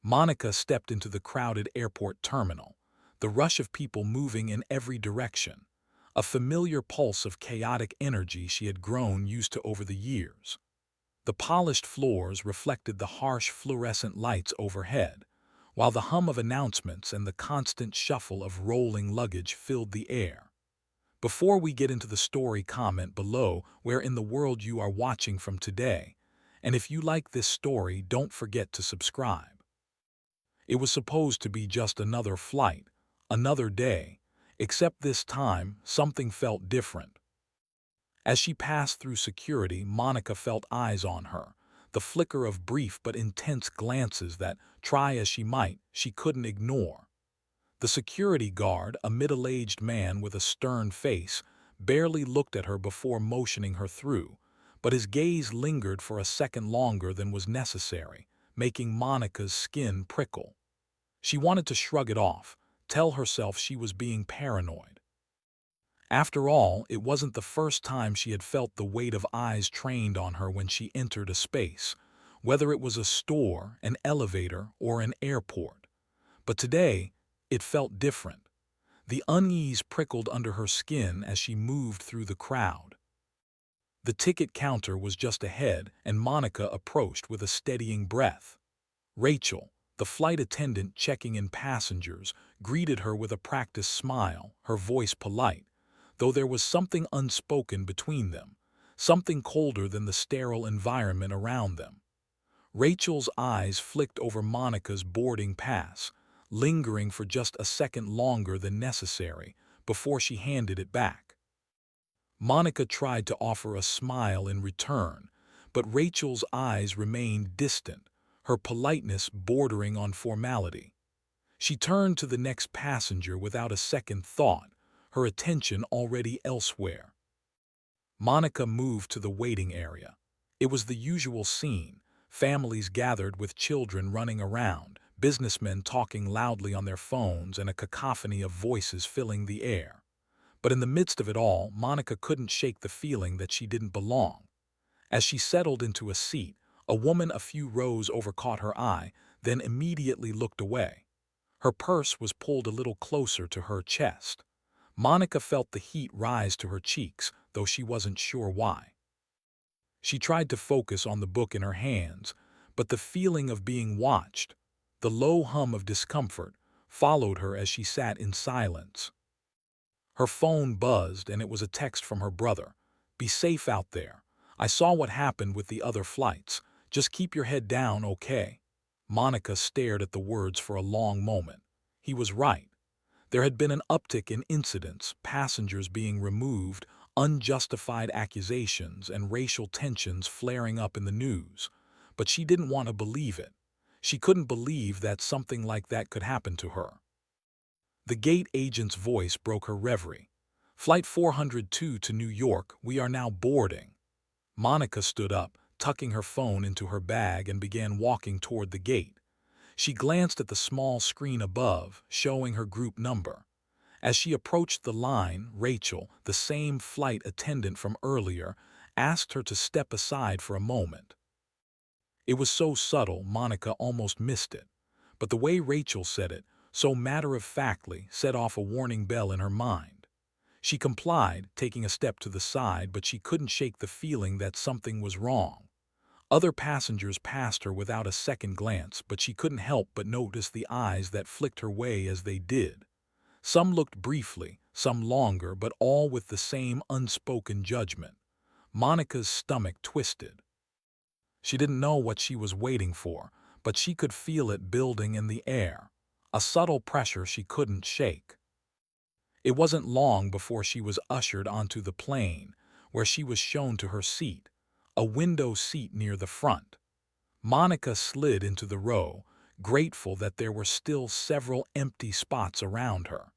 Monica stepped into the crowded airport terminal, the rush of people moving in every direction, a familiar pulse of chaotic energy she had grown used to over the years. The polished floors reflected the harsh fluorescent lights overhead, while the hum of announcements and the constant shuffle of rolling luggage filled the air. Before we get into the story, comment below where in the world you are watching from today, and if you like this story, don't forget to subscribe. It was supposed to be just another flight, another day, except this time something felt different. As she passed through security, Monica felt eyes on her, the flicker of brief but intense glances that, try as she might, she couldn't ignore. The security guard, a middle-aged man with a stern face, barely looked at her before motioning her through, but his gaze lingered for a second longer than was necessary, making Monica's skin prickle. She wanted to shrug it off, tell herself she was being paranoid. After all, it wasn't the first time she had felt the weight of eyes trained on her when she entered a space, whether it was a store, an elevator, or an airport. But today, it felt different. The unease prickled under her skin as she moved through the crowd. The ticket counter was just ahead, and Monica approached with a steadying breath. Rachel, the flight attendant checking in passengers, greeted her with a practiced smile, her voice polite, though there was something unspoken between them, something colder than the sterile environment around them. Rachel's eyes flicked over Monica's boarding pass, lingering for just a second longer than necessary before she handed it back. Monica tried to offer a smile in return, but Rachel's eyes remained distant, her politeness bordering on formality. She turned to the next passenger without a second thought, her attention already elsewhere. Monica moved to the waiting area. It was the usual scene, families gathered with children running around, businessmen talking loudly on their phones, and a cacophony of voices filling the air. But in the midst of it all, Monica couldn't shake the feeling that she didn't belong. As she settled into a seat, a woman a few rows over caught her eye, then immediately looked away. Her purse was pulled a little closer to her chest. Monica felt the heat rise to her cheeks, though she wasn't sure why. She tried to focus on the book in her hands, but the feeling of being watched, the low hum of discomfort, followed her as she sat in silence. Her phone buzzed, and it was a text from her brother. "Be safe out there. I saw what happened with the other flights. Just keep your head down, okay?" Monica stared at the words for a long moment. He was right. There had been an uptick in incidents, passengers being removed, unjustified accusations, and racial tensions flaring up in the news. But she didn't want to believe it. She couldn't believe that something like that could happen to her. The gate agent's voice broke her reverie. "Flight 402 to New York, we are now boarding." Monica stood up, tucking her phone into her bag, and began walking toward the gate. She glanced at the small screen above, showing her group number. As she approached the line, Rachel, the same flight attendant from earlier, asked her to step aside for a moment. It was so subtle, Monica almost missed it. But the way Rachel said it, so matter-of-factly, set off a warning bell in her mind. She complied, taking a step to the side, but she couldn't shake the feeling that something was wrong. Other passengers passed her without a second glance, but she couldn't help but notice the eyes that flicked her way as they did. Some looked briefly, some longer, but all with the same unspoken judgment. Monica's stomach twisted. She didn't know what she was waiting for, but she could feel it building in the air, a subtle pressure she couldn't shake. It wasn't long before she was ushered onto the plane, where she was shown to her seat, a window seat near the front. Monica slid into the row, grateful that there were still several empty spots around her.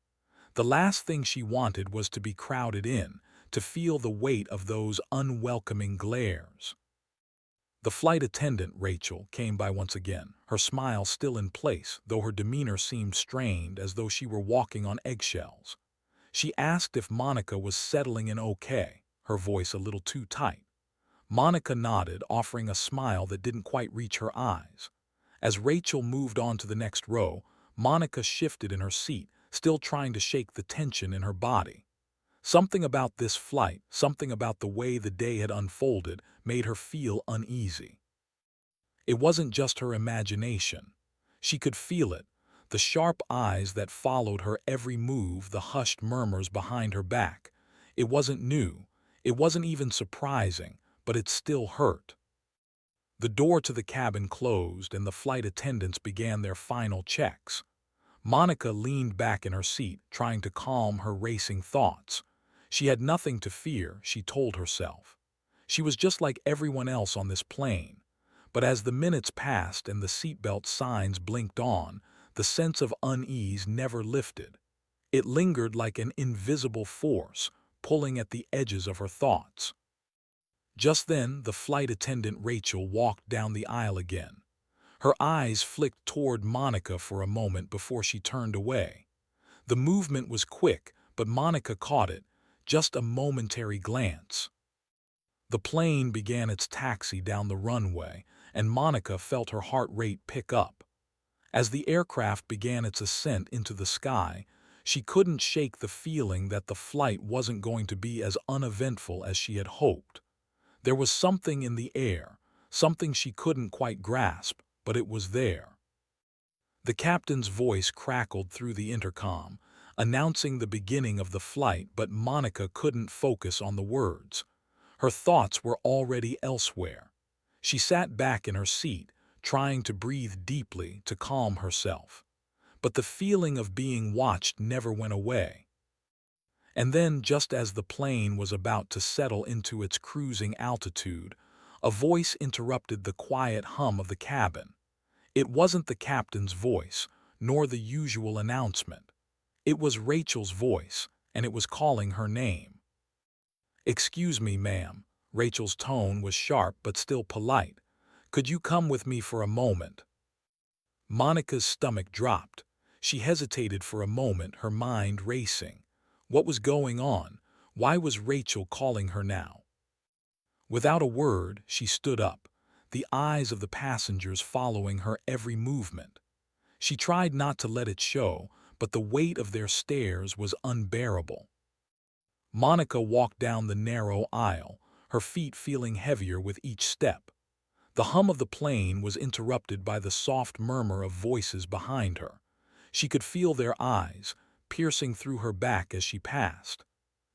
The last thing she wanted was to be crowded in, to feel the weight of those unwelcoming glares. The flight attendant, Rachel, came by once again, her smile still in place, though her demeanor seemed strained, as though she were walking on eggshells. She asked if Monica was settling in okay, her voice a little too tight. Monica nodded, offering a smile that didn't quite reach her eyes. As Rachel moved on to the next row, Monica shifted in her seat, still trying to shake the tension in her body. Something about this flight, something about the way the day had unfolded, made her feel uneasy. It wasn't just her imagination. She could feel it, the sharp eyes that followed her every move, the hushed murmurs behind her back. It wasn't new, it wasn't even surprising, but it still hurt. The door to the cabin closed and the flight attendants began their final checks. Monica leaned back in her seat, trying to calm her racing thoughts. She had nothing to fear, she told herself. She was just like everyone else on this plane. But as the minutes passed and the seatbelt signs blinked on, the sense of unease never lifted. It lingered like an invisible force, pulling at the edges of her thoughts. Just then, the flight attendant Rachel walked down the aisle again. Her eyes flicked toward Monica for a moment before she turned away. The movement was quick, but Monica caught it, just a momentary glance. The plane began its taxi down the runway, and Monica felt her heart rate pick up. As the aircraft began its ascent into the sky, she couldn't shake the feeling that the flight wasn't going to be as uneventful as she had hoped. There was something in the air, something she couldn't quite grasp, but it was there. The captain's voice crackled through the intercom, announcing the beginning of the flight, but Monica couldn't focus on the words. Her thoughts were already elsewhere. She sat back in her seat, trying to breathe deeply to calm herself. But the feeling of being watched never went away. And then, just as the plane was about to settle into its cruising altitude, a voice interrupted the quiet hum of the cabin. It wasn't the captain's voice, nor the usual announcement. It was Rachel's voice, and it was calling her name. "Excuse me, ma'am." Rachel's tone was sharp but still polite. "Could you come with me for a moment?" Monica's stomach dropped. She hesitated for a moment, her mind racing. What was going on? Why was Rachel calling her now? Without a word, she stood up, the eyes of the passengers following her every movement. She tried not to let it show, but the weight of their stares was unbearable. Monica walked down the narrow aisle, her feet feeling heavier with each step. The hum of the plane was interrupted by the soft murmur of voices behind her. She could feel their eyes, piercing through her back as she passed.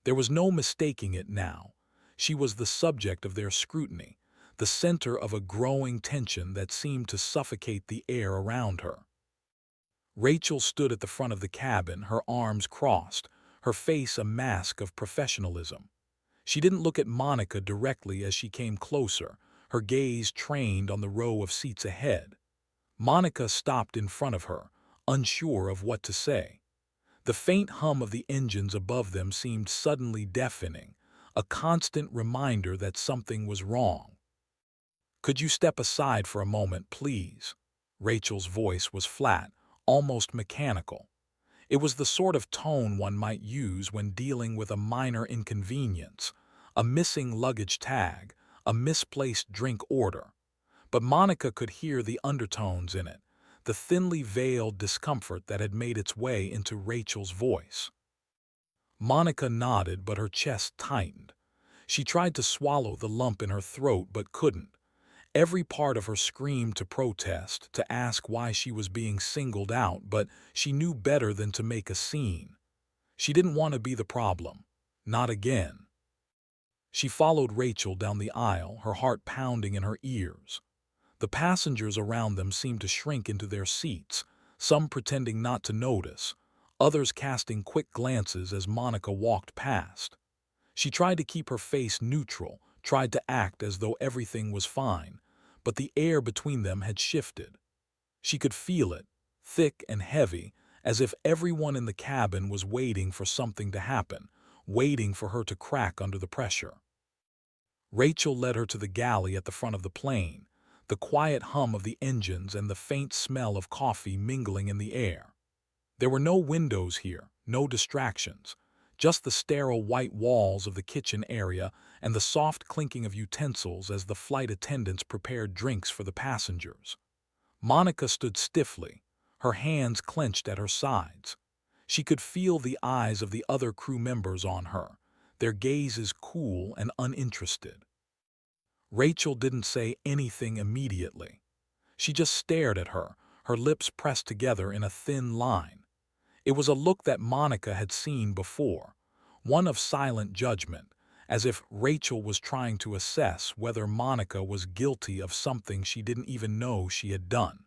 There was no mistaking it now. She was the subject of their scrutiny, the center of a growing tension that seemed to suffocate the air around her. Rachel stood at the front of the cabin, her arms crossed, her face a mask of professionalism. She didn't look at Monica directly as she came closer, her gaze trained on the row of seats ahead. Monica stopped in front of her, unsure of what to say. The faint hum of the engines above them seemed suddenly deafening, a constant reminder that something was wrong. "Could you step aside for a moment, please?" Rachel's voice was flat, almost mechanical. It was the sort of tone one might use when dealing with a minor inconvenience, a missing luggage tag, a misplaced drink order. But Monica could hear the undertones in it, the thinly veiled discomfort that had made its way into Rachel's voice. Monica nodded, but her chest tightened. She tried to swallow the lump in her throat but couldn't. Every part of her screamed to protest, to ask why she was being singled out, but she knew better than to make a scene. She didn't want to be the problem. Not again. She followed Rachel down the aisle, her heart pounding in her ears. The passengers around them seemed to shrink into their seats, some pretending not to notice, others casting quick glances as Monica walked past. She tried to keep her face neutral, tried to act as though everything was fine, but the air between them had shifted. She could feel it, thick and heavy, as if everyone in the cabin was waiting for something to happen, waiting for her to crack under the pressure. Rachel led her to the galley at the front of the plane, the quiet hum of the engines and the faint smell of coffee mingling in the air. There were no windows here, no distractions, just the sterile white walls of the kitchen area and the soft clinking of utensils as the flight attendants prepared drinks for the passengers. Monica stood stiffly, her hands clenched at her sides. She could feel the eyes of the other crew members on her, their gazes cool and uninterested. Rachel didn't say anything immediately. She just stared at her, her lips pressed together in a thin line. It was a look that Monica had seen before, one of silent judgment, as if Rachel was trying to assess whether Monica was guilty of something she didn't even know she had done.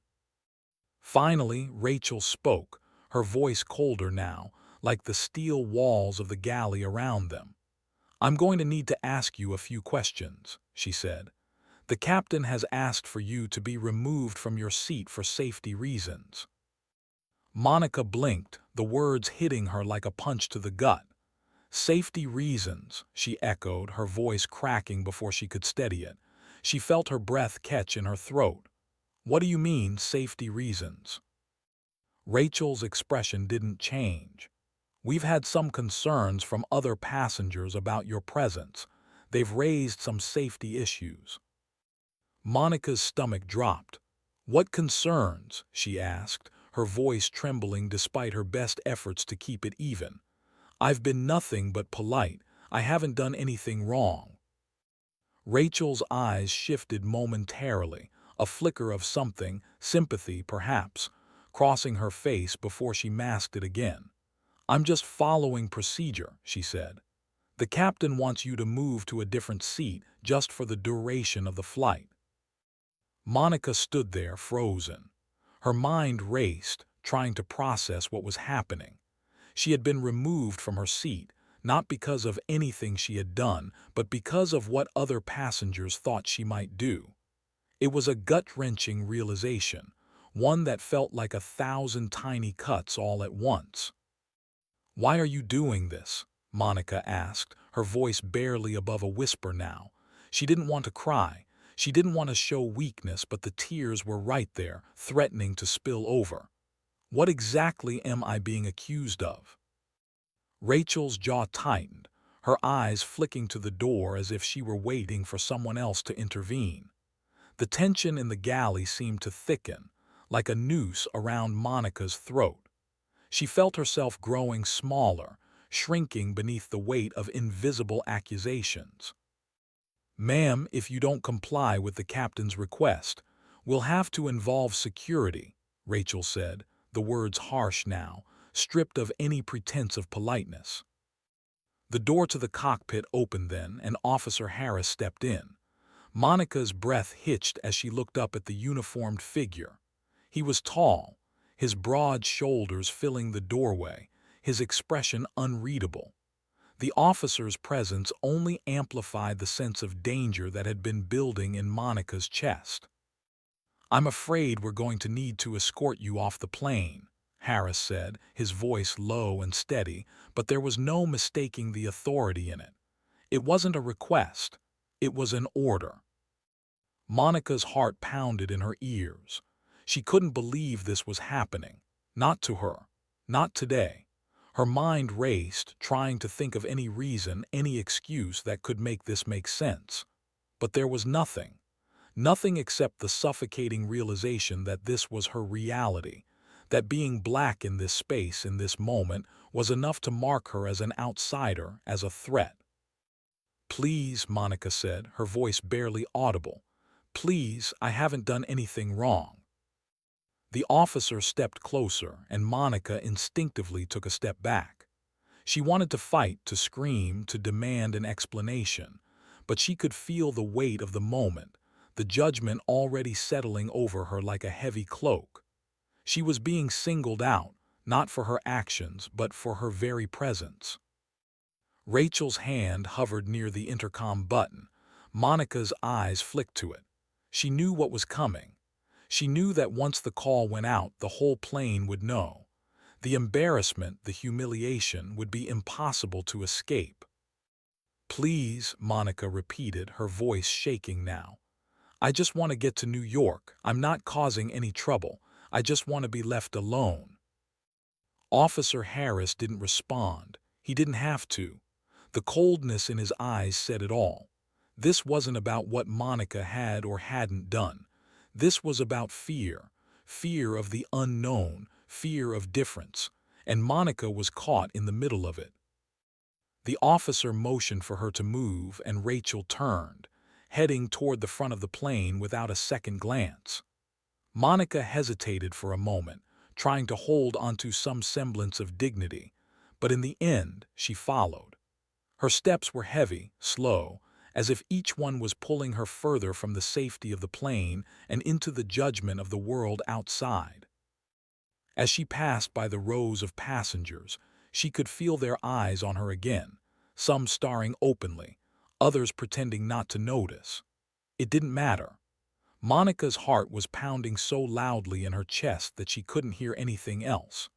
Finally, Rachel spoke, her voice colder now, like the steel walls of the galley around them. "I'm going to need to ask you a few questions," she said. "The captain has asked for you to be removed from your seat for safety reasons." Monica blinked, the words hitting her like a punch to the gut. "Safety reasons," she echoed, her voice cracking before she could steady it. She felt her breath catch in her throat. "What do you mean, safety reasons?" Rachel's expression didn't change. "We've had some concerns from other passengers about your presence. They've raised some safety issues." Monica's stomach dropped. "What concerns?" she asked, her voice trembling despite her best efforts to keep it even. "I've been nothing but polite. I haven't done anything wrong." Rachel's eyes shifted momentarily, a flicker of something, sympathy perhaps, crossing her face before she masked it again. "I'm just following procedure," she said. "The captain wants you to move to a different seat just for the duration of the flight." Monica stood there, frozen. Her mind raced, trying to process what was happening. She had been removed from her seat, not because of anything she had done, but because of what other passengers thought she might do. It was a gut-wrenching realization, one that felt like 1,000 tiny cuts all at once. "Why are you doing this?" Monica asked, her voice barely above a whisper now. She didn't want to cry. She didn't want to show weakness, but the tears were right there, threatening to spill over. "What exactly am I being accused of?" Rachel's jaw tightened, her eyes flicking to the door as if she were waiting for someone else to intervene. The tension in the galley seemed to thicken, like a noose around Monica's throat. She felt herself growing smaller, shrinking beneath the weight of invisible accusations. "Ma'am, if you don't comply with the captain's request, we'll have to involve security," Rachel said, the words harsh now, stripped of any pretense of politeness. The door to the cockpit opened then, and Officer Harris stepped in. Monica's breath hitched as she looked up at the uniformed figure. He was tall, his broad shoulders filling the doorway, his expression unreadable. The officer's presence only amplified the sense of danger that had been building in Monica's chest. "I'm afraid we're going to need to escort you off the plane," Harris said, his voice low and steady, but there was no mistaking the authority in it. It wasn't a request. It was an order. Monica's heart pounded in her ears. She couldn't believe this was happening. Not to her. Not today. Her mind raced, trying to think of any reason, any excuse that could make this make sense. But there was nothing. Nothing except the suffocating realization that this was her reality, that being black in this space, in this moment, was enough to mark her as an outsider, as a threat. "Please," Monica said, her voice barely audible. "Please, I haven't done anything wrong." The officer stepped closer, and Monica instinctively took a step back. She wanted to fight, to scream, to demand an explanation, but she could feel the weight of the moment, the judgment already settling over her like a heavy cloak. She was being singled out, not for her actions, but for her very presence. Rachel's hand hovered near the intercom button. Monica's eyes flicked to it. She knew what was coming. She knew that once the call went out, the whole plane would know. The embarrassment, the humiliation, would be impossible to escape. "Please," Monica repeated, her voice shaking now. "I just want to get to New York. I'm not causing any trouble. I just want to be left alone." Officer Harris didn't respond. He didn't have to. The coldness in his eyes said it all. This wasn't about what Monica had or hadn't done. This was about fear. fear of the unknown, fear of difference, and Monica was caught in the middle of it. The officer motioned for her to move, and Rachel turned, heading toward the front of the plane without a second glance. Monica hesitated for a moment, trying to hold onto some semblance of dignity, but in the end she followed. Her steps were heavy, slow, as if each one was pulling her further from the safety of the plane and into the judgment of the world outside. As she passed by the rows of passengers, she could feel their eyes on her again, some staring openly, others pretending not to notice. It didn't matter. Monica's heart was pounding so loudly in her chest that she couldn't hear anything else.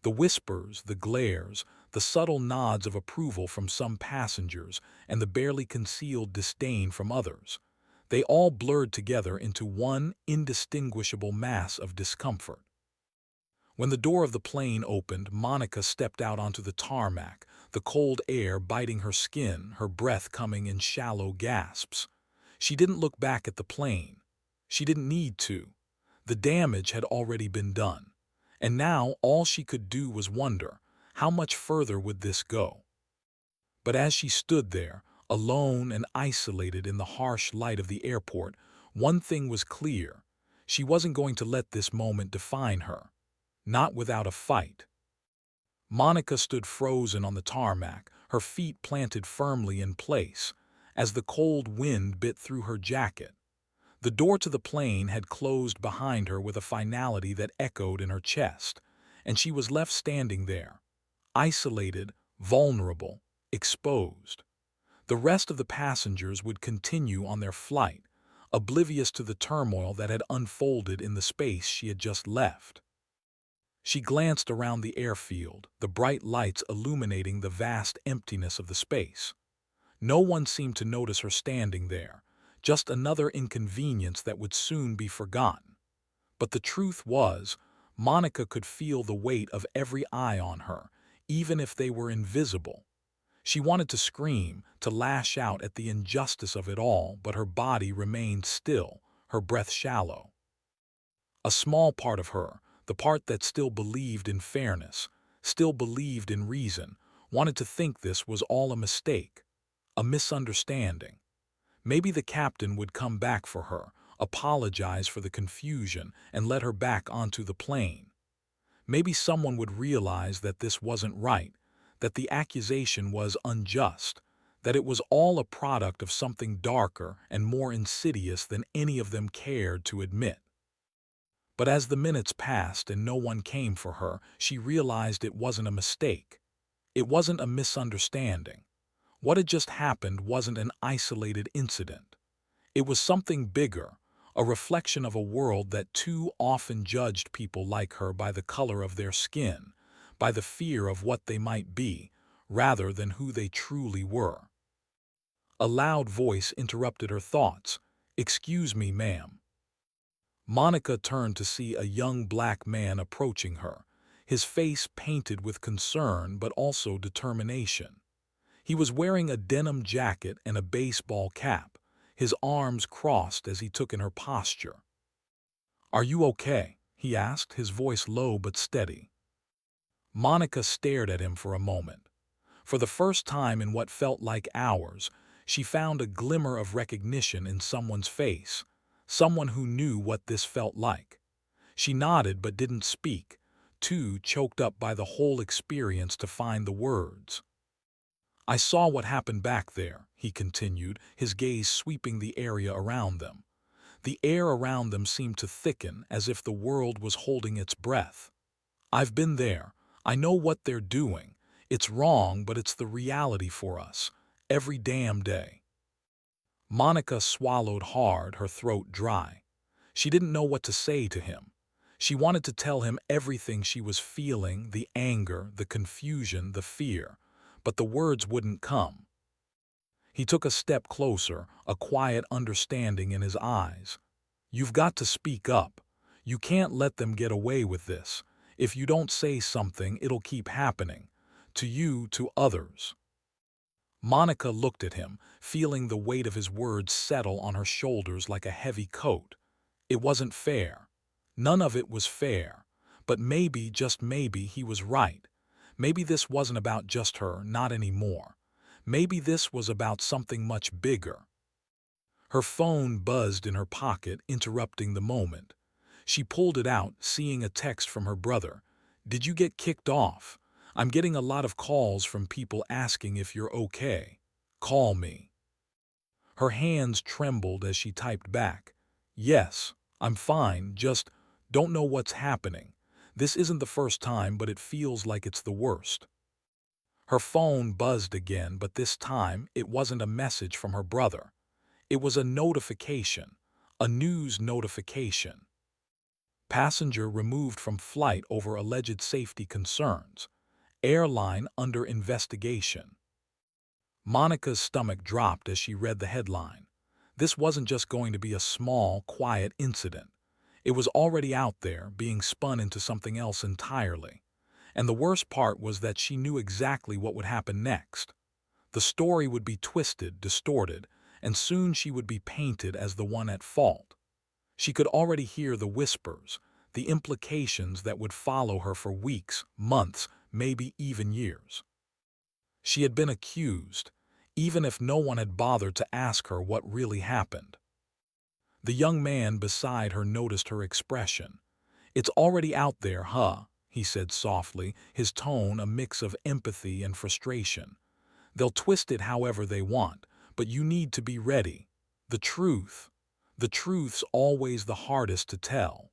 The whispers, the glares, the subtle nods of approval from some passengers, and the barely concealed disdain from others, they all blurred together into one indistinguishable mass of discomfort. When the door of the plane opened, Monica stepped out onto the tarmac, the cold air biting her skin, her breath coming in shallow gasps. She didn't look back at the plane. She didn't need to. The damage had already been done. And now all she could do was wonder, how much further would this go? But as she stood there, alone and isolated in the harsh light of the airport, one thing was clear. She wasn't going to let this moment define her. Not without a fight. Monica stood frozen on the tarmac, her feet planted firmly in place, as the cold wind bit through her jacket. The door to the plane had closed behind her with a finality that echoed in her chest, and she was left standing there, isolated, vulnerable, exposed. The rest of the passengers would continue on their flight, oblivious to the turmoil that had unfolded in the space she had just left. She glanced around the airfield, the bright lights illuminating the vast emptiness of the space. No one seemed to notice her standing there, just another inconvenience that would soon be forgotten. But the truth was, Monica could feel the weight of every eye on her, even if they were invisible. She wanted to scream, to lash out at the injustice of it all, but her body remained still, her breath shallow. A small part of her, the part that still believed in fairness, still believed in reason, wanted to think this was all a mistake, a misunderstanding. Maybe the captain would come back for her, apologize for the confusion, and let her back onto the plane. Maybe someone would realize that this wasn't right, that the accusation was unjust, that it was all a product of something darker and more insidious than any of them cared to admit. But as the minutes passed and no one came for her, she realized it wasn't a mistake. It wasn't a misunderstanding. What had just happened wasn't an isolated incident. It was something bigger, a reflection of a world that too often judged people like her by the color of their skin, by the fear of what they might be, rather than who they truly were. A loud voice interrupted her thoughts. "Excuse me, ma'am." Monica turned to see a young black man approaching her, his face painted with concern but also determination. He was wearing a denim jacket and a baseball cap, his arms crossed as he took in her posture. "Are you okay?" he asked, his voice low but steady. Monica stared at him for a moment. For the first time in what felt like hours, she found a glimmer of recognition in someone's face, someone who knew what this felt like. She nodded but didn't speak, too choked up by the whole experience to find the words. "I saw what happened back there," he continued, his gaze sweeping the area around them. The air around them seemed to thicken as if the world was holding its breath. "I've been there. I know what they're doing. It's wrong, but it's the reality for us, every damn day." Monica swallowed hard, her throat dry. She didn't know what to say to him. She wanted to tell him everything she was feeling, the anger, the confusion, the fear, but the words wouldn't come. He took a step closer, a quiet understanding in his eyes. "You've got to speak up. You can't let them get away with this. If you don't say something, it'll keep happening. To you, to others." Monica looked at him, feeling the weight of his words settle on her shoulders like a heavy coat. It wasn't fair. None of it was fair, but maybe, just maybe, he was right. Maybe this wasn't about just her, not anymore. Maybe this was about something much bigger. Her phone buzzed in her pocket, interrupting the moment. She pulled it out, seeing a text from her brother. "Did you get kicked off? I'm getting a lot of calls from people asking if you're okay. Call me." Her hands trembled as she typed back, "Yes, I'm fine, just don't know what's happening. This isn't the first time, but it feels like it's the worst." Her phone buzzed again, but this time it wasn't a message from her brother. It was a notification, a news notification. Passenger removed from flight over alleged safety concerns. Airline under investigation. Monica's stomach dropped as she read the headline. This wasn't just going to be a small, quiet incident. It was already out there, being spun into something else entirely. And the worst part was that she knew exactly what would happen next. The story would be twisted, distorted, and soon she would be painted as the one at fault. She could already hear the whispers, the implications that would follow her for weeks, months, maybe even years. She had been accused, even if no one had bothered to ask her what really happened. The young man beside her noticed her expression. "It's already out there, huh?" he said softly, his tone a mix of empathy and frustration. "They'll twist it however they want, but you need to be ready. The truth. The truth's always the hardest to tell."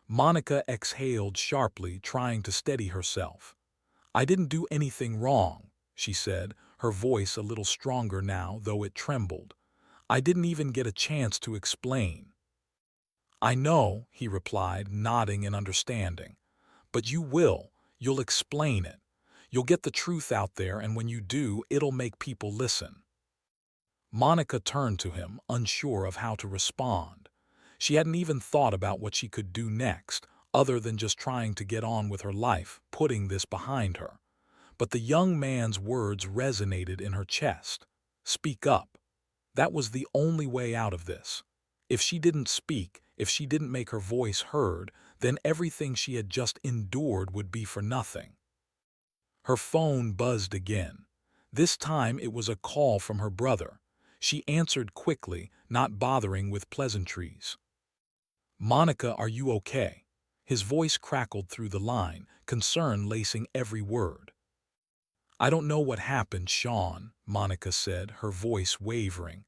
Monica exhaled sharply, trying to steady herself. "I didn't do anything wrong," she said, her voice a little stronger now, though it trembled. "I didn't even get a chance to explain." "I know," he replied, nodding in understanding. "But you will. You'll explain it. You'll get the truth out there, and when you do, it'll make people listen." Monica turned to him, unsure of how to respond. She hadn't even thought about what she could do next, other than just trying to get on with her life, putting this behind her. But the young man's words resonated in her chest. Speak up. That was the only way out of this. If she didn't speak, if she didn't make her voice heard, then everything she had just endured would be for nothing. Her phone buzzed again. This time it was a call from her brother. She answered quickly, not bothering with pleasantries. "Monica, are you okay?" His voice crackled through the line, concern lacing every word. "I don't know what happened, Sean," Monica said, her voice wavering.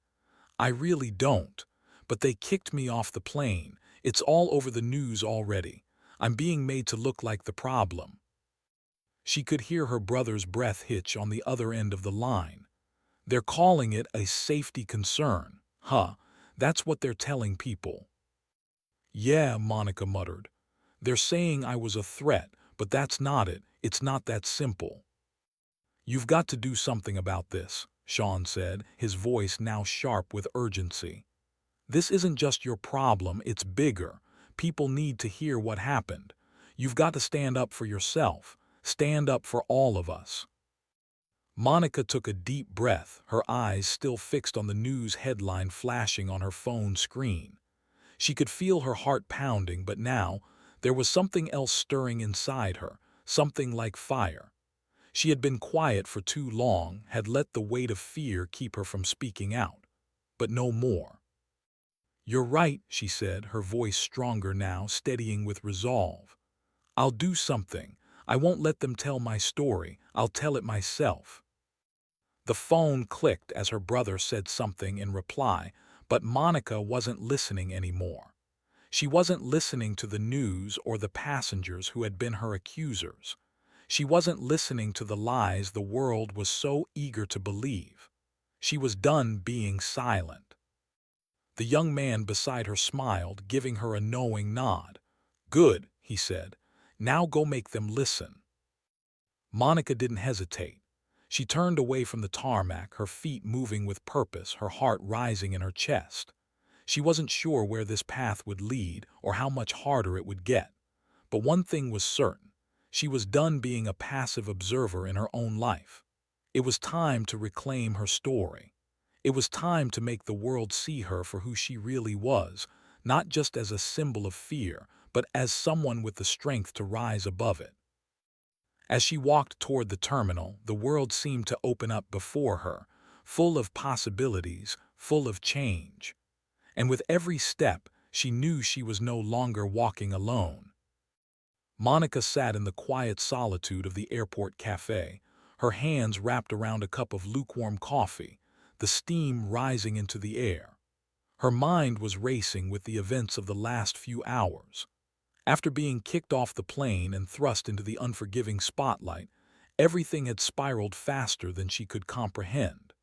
"I really don't. But they kicked me off the plane. It's all over the news already. I'm being made to look like the problem." She could hear her brother's breath hitch on the other end of the line. "They're calling it a safety concern. Huh, that's what they're telling people." "Yeah," Monica muttered. "They're saying I was a threat, but that's not it. It's not that simple." "You've got to do something about this," Sean said, his voice now sharp with urgency. "This isn't just your problem, it's bigger. People need to hear what happened. You've got to stand up for yourself. Stand up for all of us." Monica took a deep breath, her eyes still fixed on the news headline flashing on her phone screen. She could feel her heart pounding, but now there was something else stirring inside her, something like fire. She had been quiet for too long, had let the weight of fear keep her from speaking out. But no more. "You're right," she said, her voice stronger now, steadying with resolve. "I'll do something. I won't let them tell my story. I'll tell it myself." The phone clicked as her brother said something in reply, but Monica wasn't listening anymore. She wasn't listening to the news or the passengers who had been her accusers. She wasn't listening to the lies the world was so eager to believe. She was done being silent. The young man beside her smiled, giving her a knowing nod. "Good," he said. "Now go make them listen." Monica didn't hesitate. She turned away from the tarmac, her feet moving with purpose, her heart rising in her chest. She wasn't sure where this path would lead or how much harder it would get. But one thing was certain. She was done being a passive observer in her own life. It was time to reclaim her story. It was time to make the world see her for who she really was, not just as a symbol of fear, but as someone with the strength to rise above it. As she walked toward the terminal, the world seemed to open up before her, full of possibilities, full of change. And with every step, she knew she was no longer walking alone. Monica sat in the quiet solitude of the airport cafe, her hands wrapped around a cup of lukewarm coffee, the steam rising into the air. Her mind was racing with the events of the last few hours. After being kicked off the plane and thrust into the unforgiving spotlight, everything had spiraled faster than she could comprehend.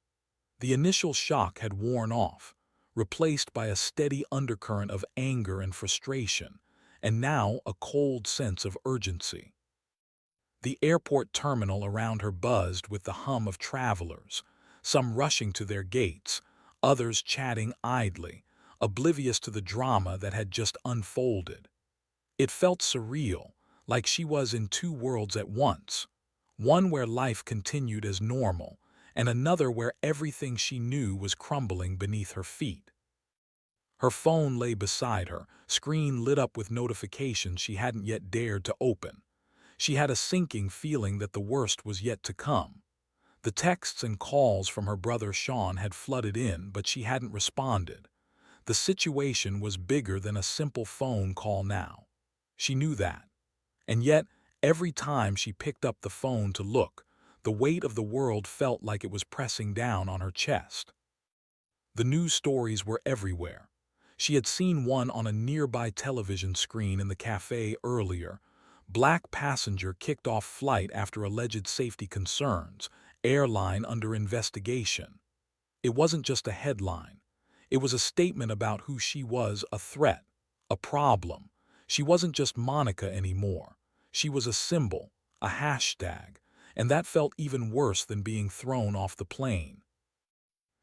The initial shock had worn off, replaced by a steady undercurrent of anger and frustration, and now a cold sense of urgency. The airport terminal around her buzzed with the hum of travelers, some rushing to their gates, others chatting idly, oblivious to the drama that had just unfolded. It felt surreal, like she was in two worlds at once, one where life continued as normal, and another where everything she knew was crumbling beneath her feet. Her phone lay beside her, screen lit up with notifications she hadn't yet dared to open. She had a sinking feeling that the worst was yet to come. The texts and calls from her brother Sean had flooded in, but she hadn't responded. The situation was bigger than a simple phone call now. She knew that. And yet, every time she picked up the phone to look, the weight of the world felt like it was pressing down on her chest. The news stories were everywhere. She had seen one on a nearby television screen in the cafe earlier. Black passenger kicked off flight after alleged safety concerns, airline under investigation. It wasn't just a headline. It was a statement about who she was, a threat, a problem. She wasn't just Monica anymore. She was a symbol, a hashtag, and that felt even worse than being thrown off the plane.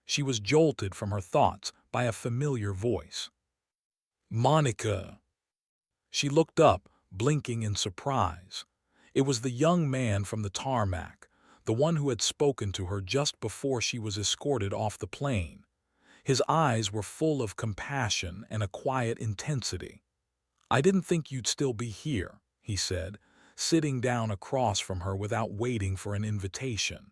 She was jolted from her thoughts by a familiar voice. Monica! She looked up, blinking in surprise. It was the young man from the tarmac, the one who had spoken to her just before she was escorted off the plane. His eyes were full of compassion and a quiet intensity. "I didn't think you'd still be here," he said, sitting down across from her without waiting for an invitation.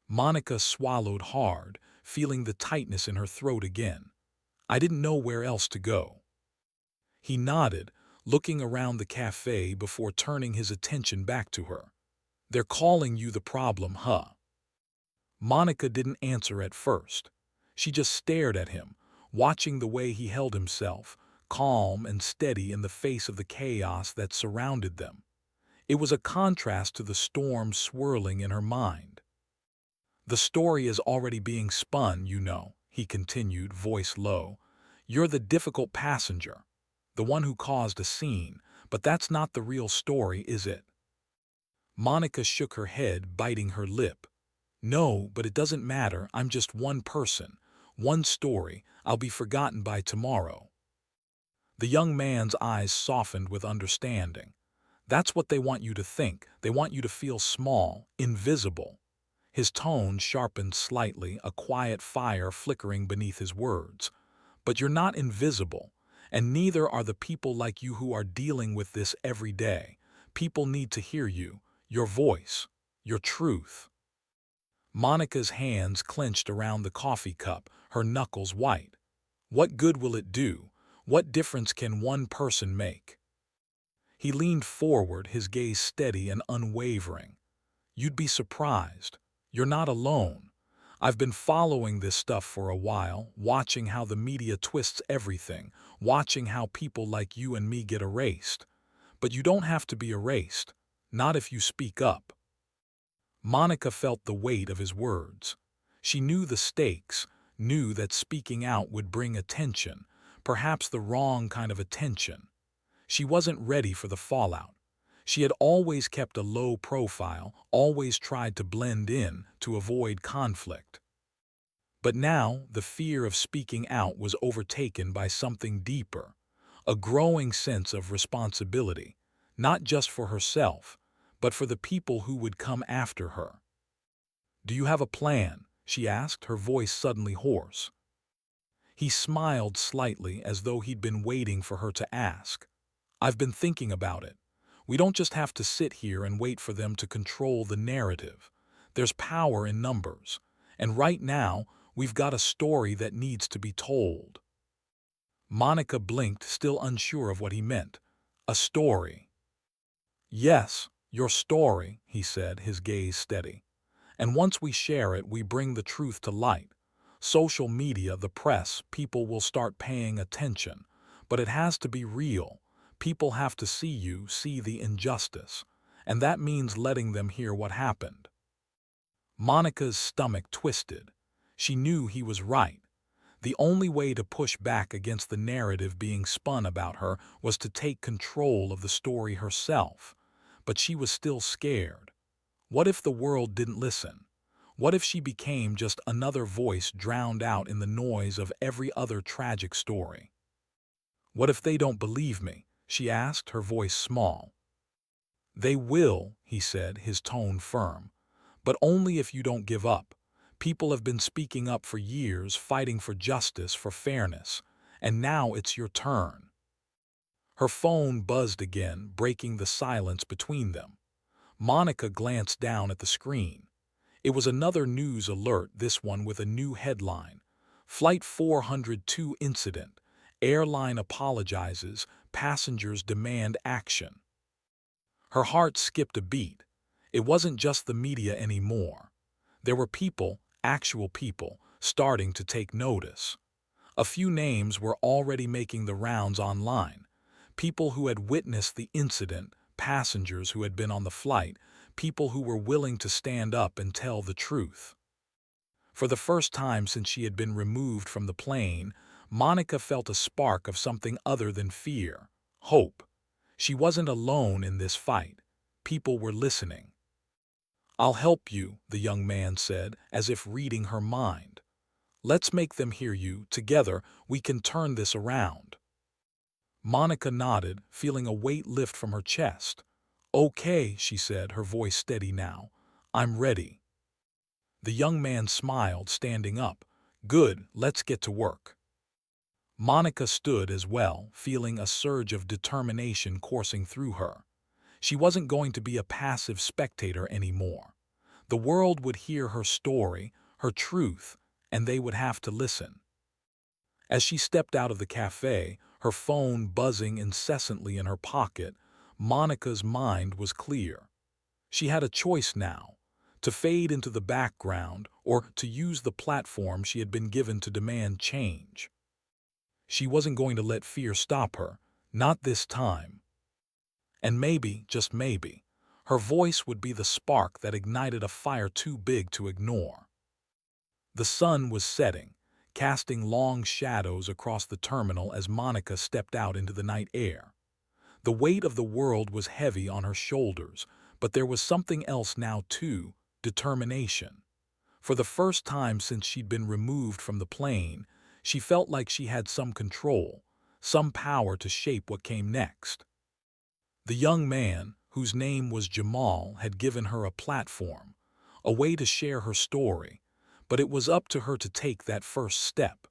Monica swallowed hard, feeling the tightness in her throat again. "I didn't know where else to go." He nodded, looking around the cafe before turning his attention back to her. "They're calling you the problem, huh?" Monica didn't answer at first. She just stared at him, watching the way he held himself, calm and steady in the face of the chaos that surrounded them. It was a contrast to the storm swirling in her mind. "The story is already being spun, you know," he continued, voice low. "You're the difficult passenger, the one who caused a scene, but that's not the real story, is it?" Monica shook her head, biting her lip. "No, but it doesn't matter. I'm just one person, one story. I'll be forgotten by tomorrow." The young man's eyes softened with understanding. "That's what they want you to think. They want you to feel small, invisible." His tone sharpened slightly, a quiet fire flickering beneath his words. "But you're not invisible, and neither are the people like you who are dealing with this every day. People need to hear you, your voice, your truth." Monica's hands clenched around the coffee cup, her knuckles white. What good will it do? What difference can one person make? He leaned forward, his gaze steady and unwavering. "You'd be surprised. You're not alone. I've been following this stuff for a while, watching how the media twists everything, watching how people like you and me get erased. But you don't have to be erased, not if you speak up." Monica felt the weight of his words. She knew the stakes, knew that speaking out would bring attention, perhaps the wrong kind of attention. She wasn't ready for the fallout. She had always kept a low profile, always tried to blend in, to avoid conflict. But now, the fear of speaking out was overtaken by something deeper, a growing sense of responsibility, not just for herself, but for the people who would come after her. "Do you have a plan?" she asked, her voice suddenly hoarse. He smiled slightly as though he'd been waiting for her to ask. I've been thinking about it. We don't just have to sit here and wait for them to control the narrative. There's power in numbers. And right now, we've got a story that needs to be told. Monica blinked, still unsure of what he meant. A story. Yes, your story, he said, his gaze steady. And once we share it, we bring the truth to light. Social media, the press, people will start paying attention. But it has to be real. People have to see you, see the injustice. And that means letting them hear what happened. Monica's stomach twisted. She knew he was right. The only way to push back against the narrative being spun about her was to take control of the story herself. But she was still scared. What if the world didn't listen? What if she became just another voice drowned out in the noise of every other tragic story? What if they don't believe me? She asked, her voice small. They will, he said, his tone firm. But only if you don't give up. People have been speaking up for years, fighting for justice, for fairness. And now it's your turn. Her phone buzzed again, breaking the silence between them. Monica glanced down at the screen. It was another news alert, this one with a new headline. Flight 402 incident. Airline apologizes. Passengers demand action. Her heart skipped a beat. It wasn't just the media anymore. There were people, actual people, starting to take notice. A few names were already making the rounds online. People who had witnessed the incident, passengers who had been on the flight, people who were willing to stand up and tell the truth. For the first time since she had been removed from the plane, Monica felt a spark of something other than fear, hope. She wasn't alone in this fight. People were listening. I'll help you, the young man said, as if reading her mind. Let's make them hear you. Together, we can turn this around. Monica nodded, feeling a weight lift from her chest. Okay, she said, her voice steady now. I'm ready. The young man smiled, standing up. Good, let's get to work. Monica stood as well, feeling a surge of determination coursing through her. She wasn't going to be a passive spectator anymore. The world would hear her story, her truth, and they would have to listen. As she stepped out of the cafe, her phone buzzing incessantly in her pocket, Monica's mind was clear. She had a choice now, to fade into the background or to use the platform she had been given to demand change. She wasn't going to let fear stop her, not this time. And maybe, just maybe, her voice would be the spark that ignited a fire too big to ignore. The sun was setting, casting long shadows across the terminal as Monica stepped out into the night air. The weight of the world was heavy on her shoulders, but there was something else now too, determination. For the first time since she'd been removed from the plane, she felt like she had some control, some power to shape what came next. The young man, whose name was Jamal, had given her a platform, a way to share her story, but it was up to her to take that first step.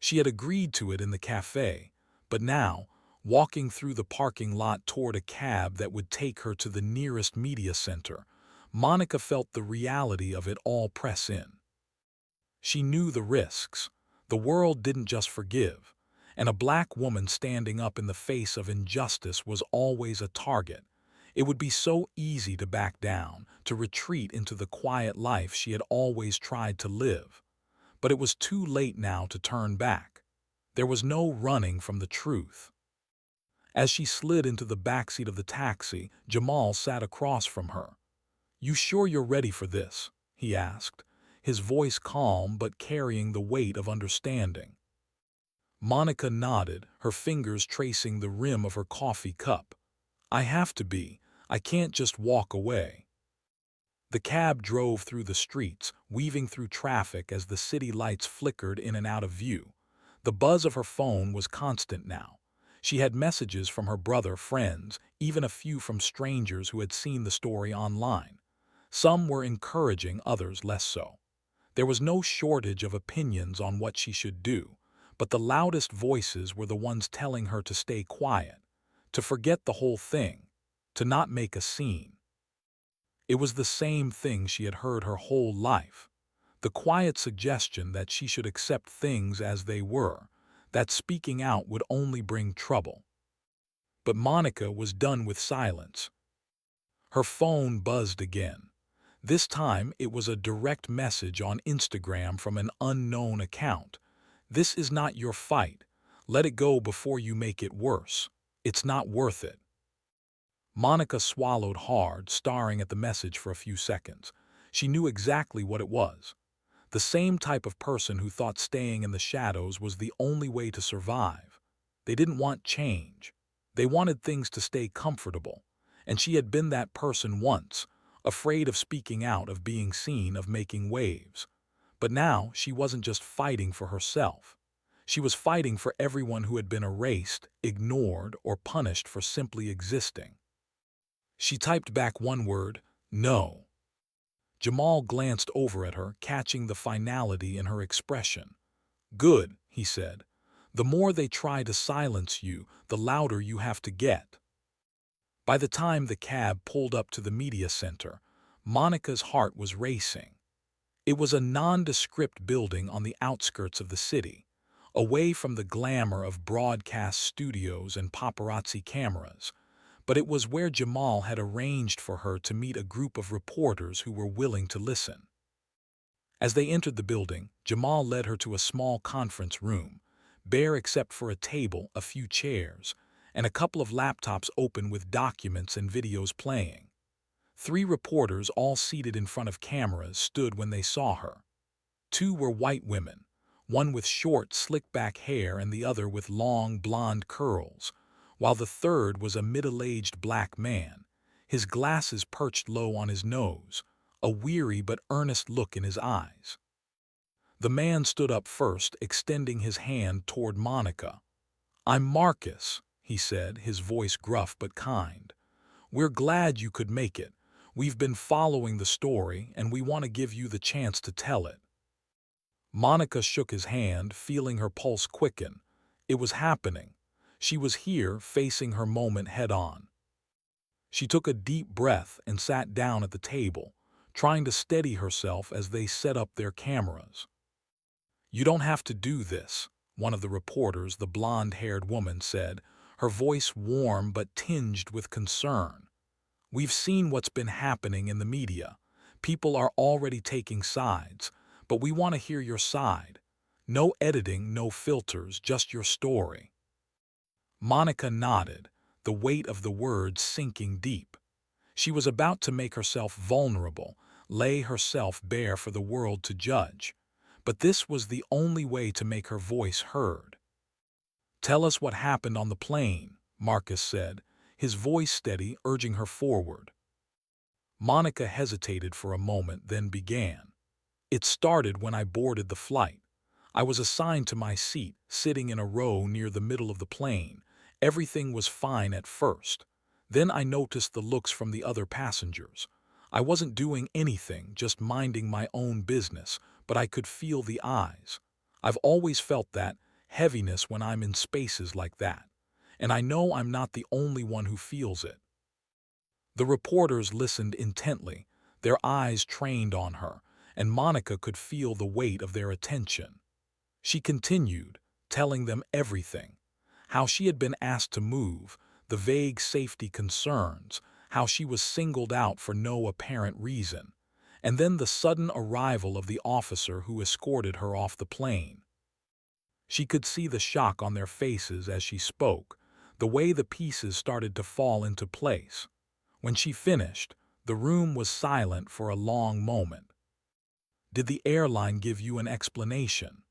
She had agreed to it in the cafe, but now, walking through the parking lot toward a cab that would take her to the nearest media center, Monica felt the reality of it all press in. She knew the risks. The world didn't just forgive, and a black woman standing up in the face of injustice was always a target. It would be so easy to back down, to retreat into the quiet life she had always tried to live. But it was too late now to turn back. There was no running from the truth. As she slid into the backseat of the taxi, Jamal sat across from her. "You sure you're ready for this?" he asked, his voice calm but carrying the weight of understanding. Monica nodded, her fingers tracing the rim of her coffee cup. "I have to be. I can't just walk away." The cab drove through the streets, weaving through traffic as the city lights flickered in and out of view. The buzz of her phone was constant now. She had messages from her brother, friends, even a few from strangers who had seen the story online. Some were encouraging, others less so. There was no shortage of opinions on what she should do, but the loudest voices were the ones telling her to stay quiet, to forget the whole thing, to not make a scene. It was the same thing she had heard her whole life, the quiet suggestion that she should accept things as they were, that speaking out would only bring trouble. But Monica was done with silence. Her phone buzzed again. This time it was a direct message on Instagram from an unknown account. "This is not your fight. Let it go before you make it worse. It's not worth it." Monica swallowed hard, staring at the message for a few seconds. She knew exactly what it was. The same type of person who thought staying in the shadows was the only way to survive. They didn't want change. They wanted things to stay comfortable. And she had been that person once, afraid of speaking out, of being seen, of making waves. But now she wasn't just fighting for herself. She was fighting for everyone who had been erased, ignored, or punished for simply existing. She typed back one word: "No." Jamal glanced over at her, catching the finality in her expression. "Good," he said. "The more they try to silence you, the louder you have to get." By the time the cab pulled up to the media center, Monica's heart was racing. It was a nondescript building on the outskirts of the city, away from the glamour of broadcast studios and paparazzi cameras. But it was where Jamal had arranged for her to meet a group of reporters who were willing to listen. As they entered the building, Jamal led her to a small conference room, bare except for a table, a few chairs, and a couple of laptops open with documents and videos playing. 3 reporters, all seated in front of cameras, stood when they saw her. 2 were white women, one with short, slick-back hair and the other with long, blonde curls, while the third was a middle-aged black man, his glasses perched low on his nose, a weary but earnest look in his eyes. The man stood up first, extending his hand toward Monica. "I'm Marcus," he said, his voice gruff but kind. "We're glad you could make it. We've been following the story, and we want to give you the chance to tell it." Monica shook his hand, feeling her pulse quicken. It was happening. She was here, facing her moment head-on. She took a deep breath and sat down at the table, trying to steady herself as they set up their cameras. "You don't have to do this," one of the reporters, the blonde-haired woman, said, her voice warm but tinged with concern. "We've seen what's been happening in the media. People are already taking sides, but we want to hear your side. No editing, no filters, just your story." Monica nodded, the weight of the words sinking deep. She was about to make herself vulnerable, lay herself bare for the world to judge. But this was the only way to make her voice heard. "Tell us what happened on the plane," Marcus said, his voice steady, urging her forward. Monica hesitated for a moment, then began. "It started when I boarded the flight. I was assigned to my seat, sitting in a row near the middle of the plane. Everything was fine at first. Then I noticed the looks from the other passengers. I wasn't doing anything, just minding my own business, but I could feel the eyes. I've always felt that heaviness when I'm in spaces like that. And I know I'm not the only one who feels it." The reporters listened intently, their eyes trained on her, and Monica could feel the weight of their attention. She continued, telling them everything: how she had been asked to move, the vague safety concerns, how she was singled out for no apparent reason, and then the sudden arrival of the officer who escorted her off the plane. She could see the shock on their faces as she spoke, the way the pieces started to fall into place. When she finished, the room was silent for a long moment. "Did the airline give you an explanation?"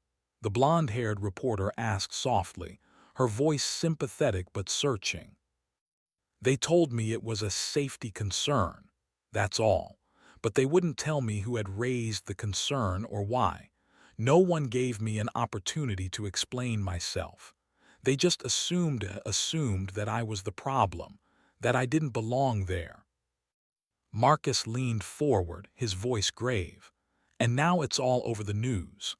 the blonde-haired reporter asked softly, her voice sympathetic but searching. "They told me it was a safety concern. That's all. But they wouldn't tell me who had raised the concern or why. No one gave me an opportunity to explain myself. They just assumed that I was the problem, that I didn't belong there." Marcus leaned forward, his voice grave. "And now it's all over the news."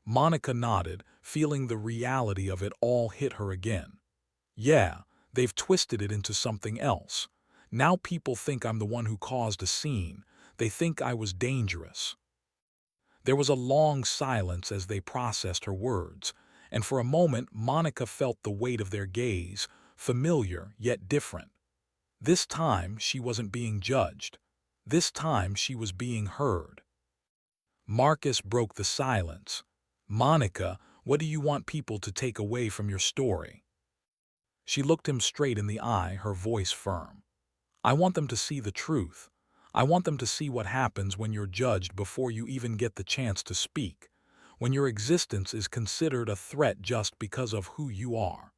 Monica nodded, feeling the reality of it all hit her again. Yeah, they've twisted it into something else. Now people think I'm the one who caused a scene. They think I was dangerous. There was a long silence as they processed her words, and for a moment Monica felt the weight of their gaze, familiar yet different. This time she wasn't being judged. This time she was being heard. Marcus broke the silence. "Monica, what do you want people to take away from your story?" She looked him straight in the eye, her voice firm. "I want them to see the truth. I want them to see what happens when you're judged before you even get the chance to speak, when your existence is considered a threat just because of who you are.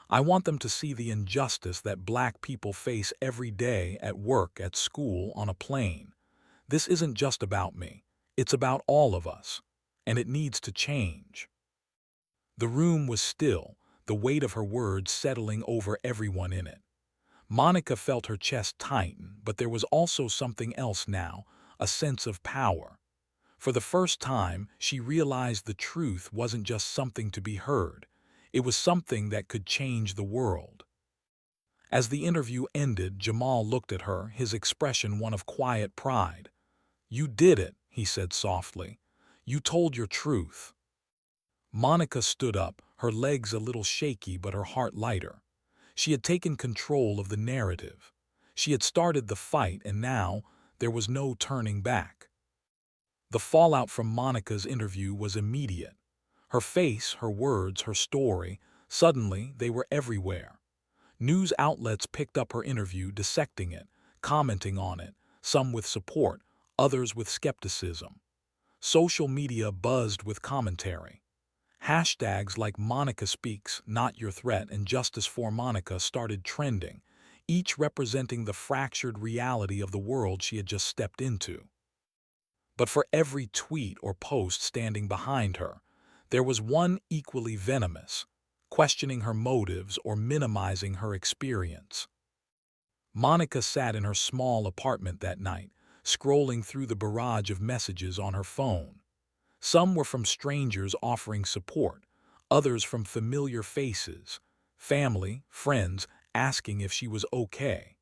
I want them to see the injustice that black people face every day at work, at school, on a plane. This isn't just about me. It's about all of us. And it needs to change." The room was still, the weight of her words settling over everyone in it. Monica felt her chest tighten, but there was also something else now, a sense of power. For the first time, she realized the truth wasn't just something to be heard. It was something that could change the world. As the interview ended, Jamal looked at her, his expression one of quiet pride. "You did it," he said softly. "You told your truth." Monica stood up, her legs a little shaky but her heart lighter. She had taken control of the narrative. She had started the fight, and now there was no turning back. The fallout from Monica's interview was immediate. Her face, her words, her story, suddenly they were everywhere. News outlets picked up her interview, dissecting it, commenting on it, some with support, others with skepticism. Social media buzzed with commentary. Hashtags like Monica Speaks, Not Your Threat, and Justice for Monica started trending, each representing the fractured reality of the world she had just stepped into. But for every tweet or post standing behind her, there was one equally venomous, questioning her motives or minimizing her experience. Monica sat in her small apartment that night, scrolling through the barrage of messages on her phone. Some were from strangers offering support, others from familiar faces, family, friends, asking if she was okay.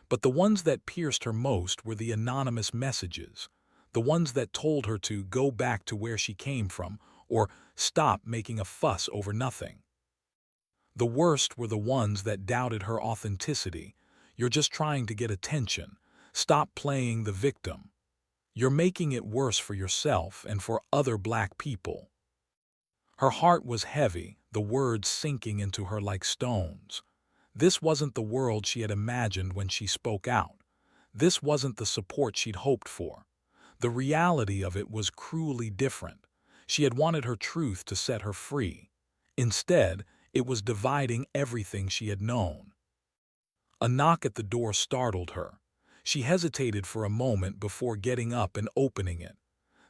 But the ones that pierced her most were the anonymous messages, the ones that told her to go back to where she came from or stop making a fuss over nothing. The worst were the ones that doubted her authenticity. "You're just trying to get attention. Stop playing the victim. You're making it worse for yourself and for other black people." Her heart was heavy, the words sinking into her like stones. This wasn't the world she had imagined when she spoke out. This wasn't the support she'd hoped for. The reality of it was cruelly different. She had wanted her truth to set her free. Instead, it was dividing everything she had known. A knock at the door startled her. She hesitated for a moment before getting up and opening it.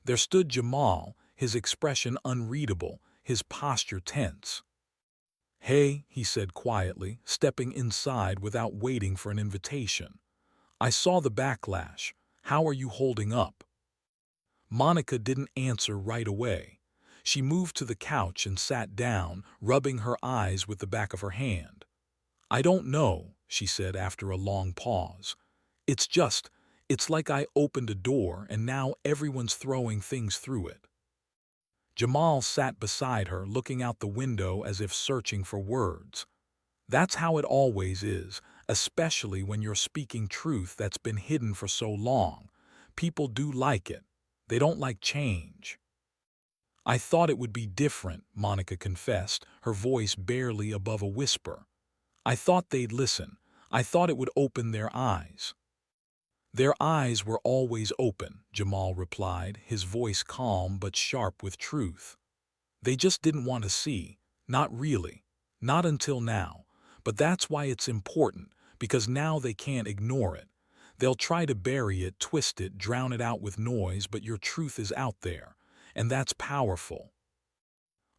There stood Jamal, his expression unreadable, his posture tense. "Hey," he said quietly, stepping inside without waiting for an invitation. "I saw the backlash. How are you holding up?" Monica didn't answer right away. She moved to the couch and sat down, rubbing her eyes with the back of her hand. "I don't know," she said after a long pause. It's like I opened a door and now everyone's throwing things through it." Jamal sat beside her, looking out the window as if searching for words. "That's how it always is, especially when you're speaking truth that's been hidden for so long. People do like it. They don't like change." "I thought it would be different," Monica confessed, her voice barely above a whisper. "I thought they'd listen. I thought it would open their eyes." "Their eyes were always open," Jamal replied, his voice calm but sharp with truth. "They just didn't want to see. Not really. Not until now. But that's why it's important, because now they can't ignore it. They'll try to bury it, twist it, drown it out with noise, but your truth is out there, and that's powerful."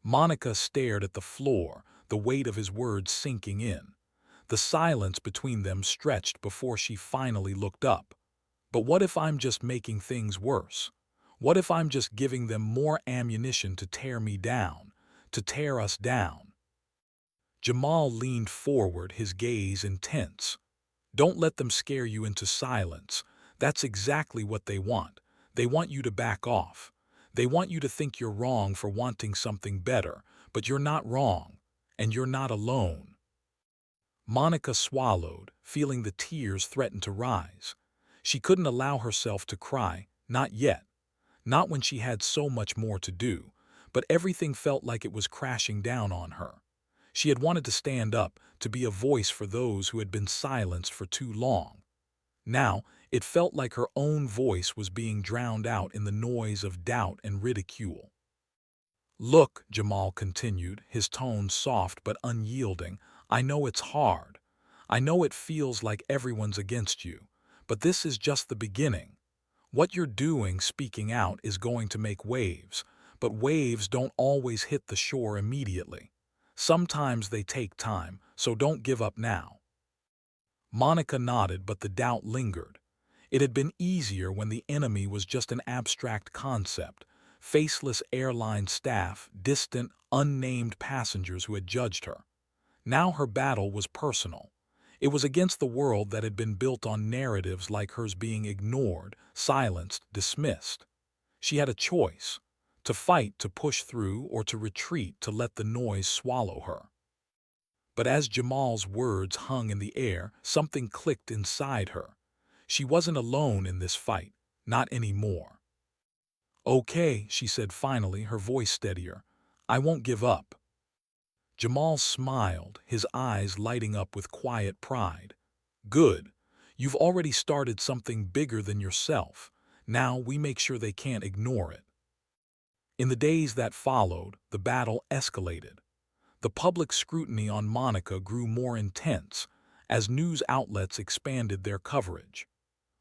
Monica stared at the floor, the weight of his words sinking in. The silence between them stretched before she finally looked up. "But what if I'm just making things worse? What if I'm just giving them more ammunition to tear me down, to tear us down. Jamal leaned forward, his gaze intense. Don't let them scare you into silence. That's exactly what they want. They want you to back off. They want you to think you're wrong for wanting something better, but you're not wrong, and you're not alone. Monica swallowed, feeling the tears threaten to rise. She couldn't allow herself to cry, not yet, not when she had so much more to do, but everything felt like it was crashing down on her. She had wanted to stand up, to be a voice for those who had been silenced for too long. Now, it felt like her own voice was being drowned out in the noise of doubt and ridicule. Look, Jamal continued, his tone soft but unyielding, I know it's hard. I know it feels like everyone's against you, but this is just the beginning. What you're doing, speaking out, is going to make waves, but waves don't always hit the shore immediately. Sometimes they take time, so don't give up now. Monica nodded, but the doubt lingered. It had been easier when the enemy was just an abstract concept, faceless airline staff, distant, unnamed passengers who had judged her. Now her battle was personal. It was against the world that had been built on narratives like hers being ignored, silenced, dismissed. She had a choice: to fight, to push through, or to retreat, to let the noise swallow her. But as Jamal's words hung in the air, something clicked inside her. She wasn't alone in this fight, not anymore. Okay, she said finally, her voice steadier. I won't give up. Jamal smiled, his eyes lighting up with quiet pride. Good. You've already started something bigger than yourself. Now we make sure they can't ignore it. In the days that followed, the battle escalated. The public scrutiny on Monica grew more intense as news outlets expanded their coverage.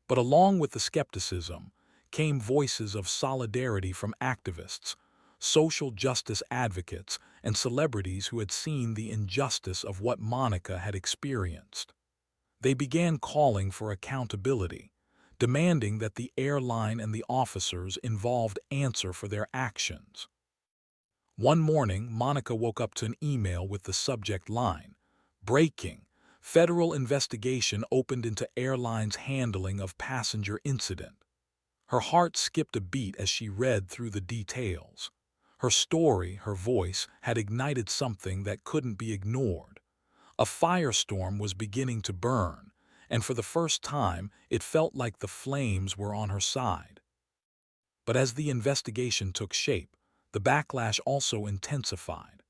But along with the skepticism came voices of solidarity from activists, social justice advocates, and celebrities who had seen the injustice of what Monica had experienced. They began calling for accountability, demanding that the airline and the officers involved answer for their actions. One morning, Monica woke up to an email with the subject line, "Breaking. Federal investigation opened into airline's handling of passenger incident." Her heart skipped a beat as she read through the details. Her story, her voice, had ignited something that couldn't be ignored. A firestorm was beginning to burn, and for the first time, it felt like the flames were on her side. But as the investigation took shape, the backlash also intensified.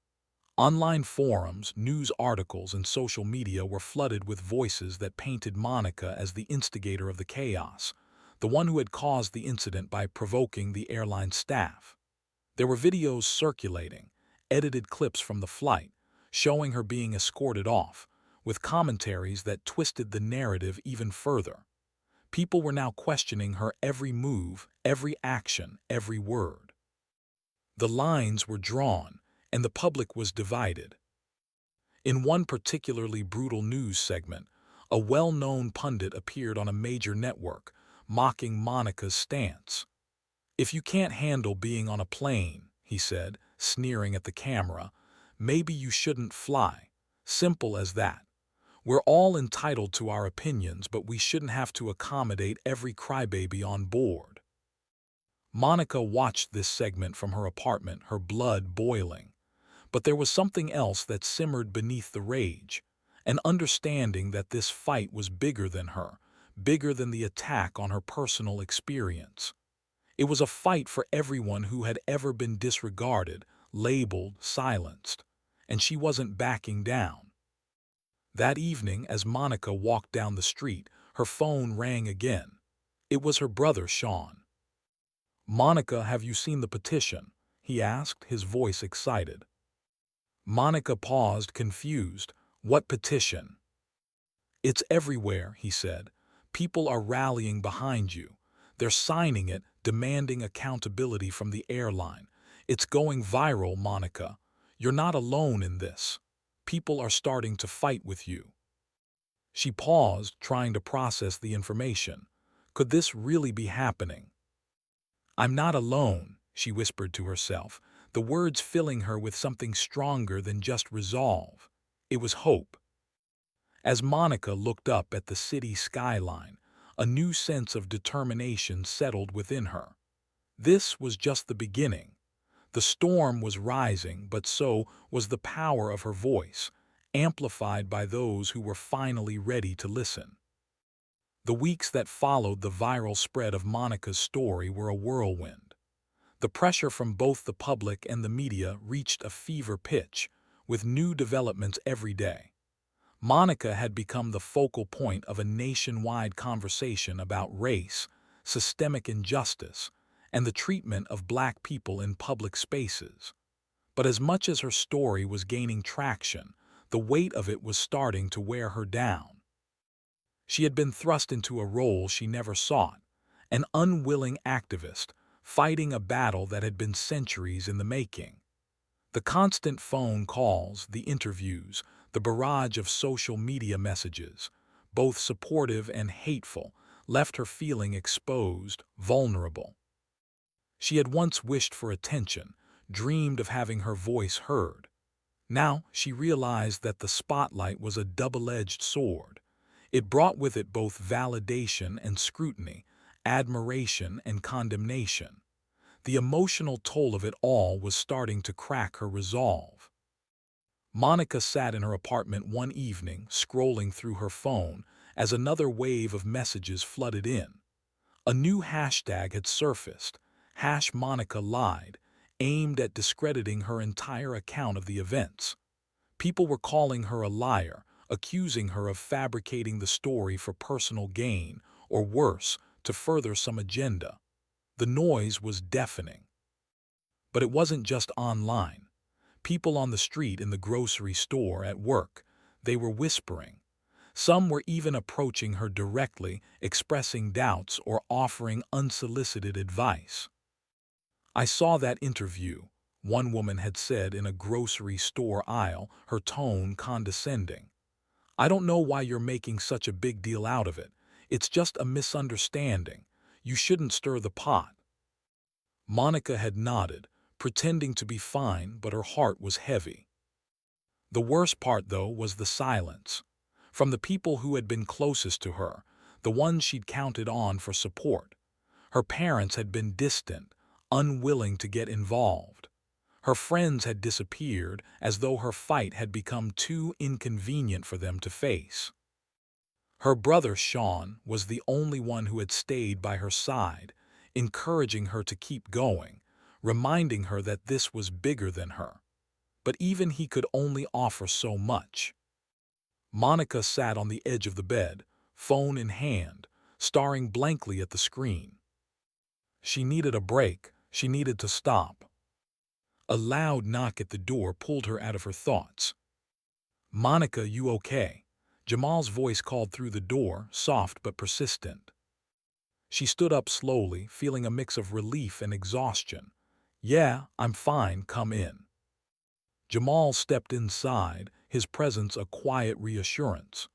Online forums, news articles, and social media were flooded with voices that painted Monica as the instigator of the chaos, the one who had caused the incident by provoking the airline staff. There were videos circulating, edited clips from the flight, showing her being escorted off, with commentaries that twisted the narrative even further. People were now questioning her every move, every action, every word. The lines were drawn, and the public was divided. In one particularly brutal news segment, a well-known pundit appeared on a major network, mocking Monica's stance. "If you can't handle being on a plane," he said, sneering at the camera, "maybe you shouldn't fly. Simple as that. We're all entitled to our opinions, but we shouldn't have to accommodate every crybaby on board." Monica watched this segment from her apartment, her blood boiling. But there was something else that simmered beneath the rage, an understanding that this fight was bigger than her, bigger than the attack on her personal experience. It was a fight for everyone who had ever been disregarded, labeled, silenced, and she wasn't backing down. That evening, as Monica walked down the street, her phone rang again. It was her brother, Sean. "Monica, have you seen the petition?" he asked, his voice excited. Monica paused, confused. "What petition?" "It's everywhere," he said. "People are rallying behind you. They're signing it, demanding accountability from the airline. It's going viral, Monica. You're not alone in this. People are starting to fight with you." She paused, trying to process the information. Could this really be happening? "I'm not alone," she whispered to herself. the words filling her with something stronger than just resolve. It was hope. As Monica looked up at the city skyline, a new sense of determination settled within her. This was just the beginning. The storm was rising, but so was the power of her voice, amplified by those who were finally ready to listen. The weeks that followed the viral spread of Monica's story were a whirlwind. The pressure from both the public and the media reached a fever pitch, with new developments every day. Monica had become the focal point of a nationwide conversation about race, systemic injustice, and the treatment of Black people in public spaces. But as much as her story was gaining traction, the weight of it was starting to wear her down. She had been thrust into a role she never sought, an unwilling activist, fighting a battle that had been centuries in the making. The constant phone calls, the interviews, the barrage of social media messages, both supportive and hateful, left her feeling exposed, vulnerable. She had once wished for attention, dreamed of having her voice heard. Now she realized that the spotlight was a double-edged sword. It brought with it both validation and scrutiny, admiration and condemnation. The emotional toll of it all was starting to crack her resolve. Monica sat in her apartment one evening, scrolling through her phone, as another wave of messages flooded in. A new hashtag had surfaced, #MonicaLied, aimed at discrediting her entire account of the events. People were calling her a liar, accusing her of fabricating the story for personal gain, or worse, to further some agenda. The noise was deafening. But it wasn't just online. People on the street, in the grocery store, at work, they were whispering. Some were even approaching her directly, expressing doubts or offering unsolicited advice. "I saw that interview," one woman had said in a grocery store aisle, her tone condescending. "I don't know why you're making such a big deal out of it. It's just a misunderstanding. You shouldn't stir the pot." Monica had nodded, pretending to be fine, but her heart was heavy. The worst part, though, was the silence. From the people who had been closest to her, the ones she'd counted on for support. Her parents had been distant, unwilling to get involved. Her friends had disappeared, as though her fight had become too inconvenient for them to face. Her brother, Sean, was the only one who had stayed by her side, encouraging her to keep going, reminding her that this was bigger than her. But even he could only offer so much. Monica sat on the edge of the bed, phone in hand, staring blankly at the screen. She needed a break. She needed to stop. A loud knock at the door pulled her out of her thoughts. "Monica, you okay?" Jamal's voice called through the door, soft but persistent. She stood up slowly, feeling a mix of relief and exhaustion. "Yeah, I'm fine, come in." Jamal stepped inside, his presence a quiet reassurance.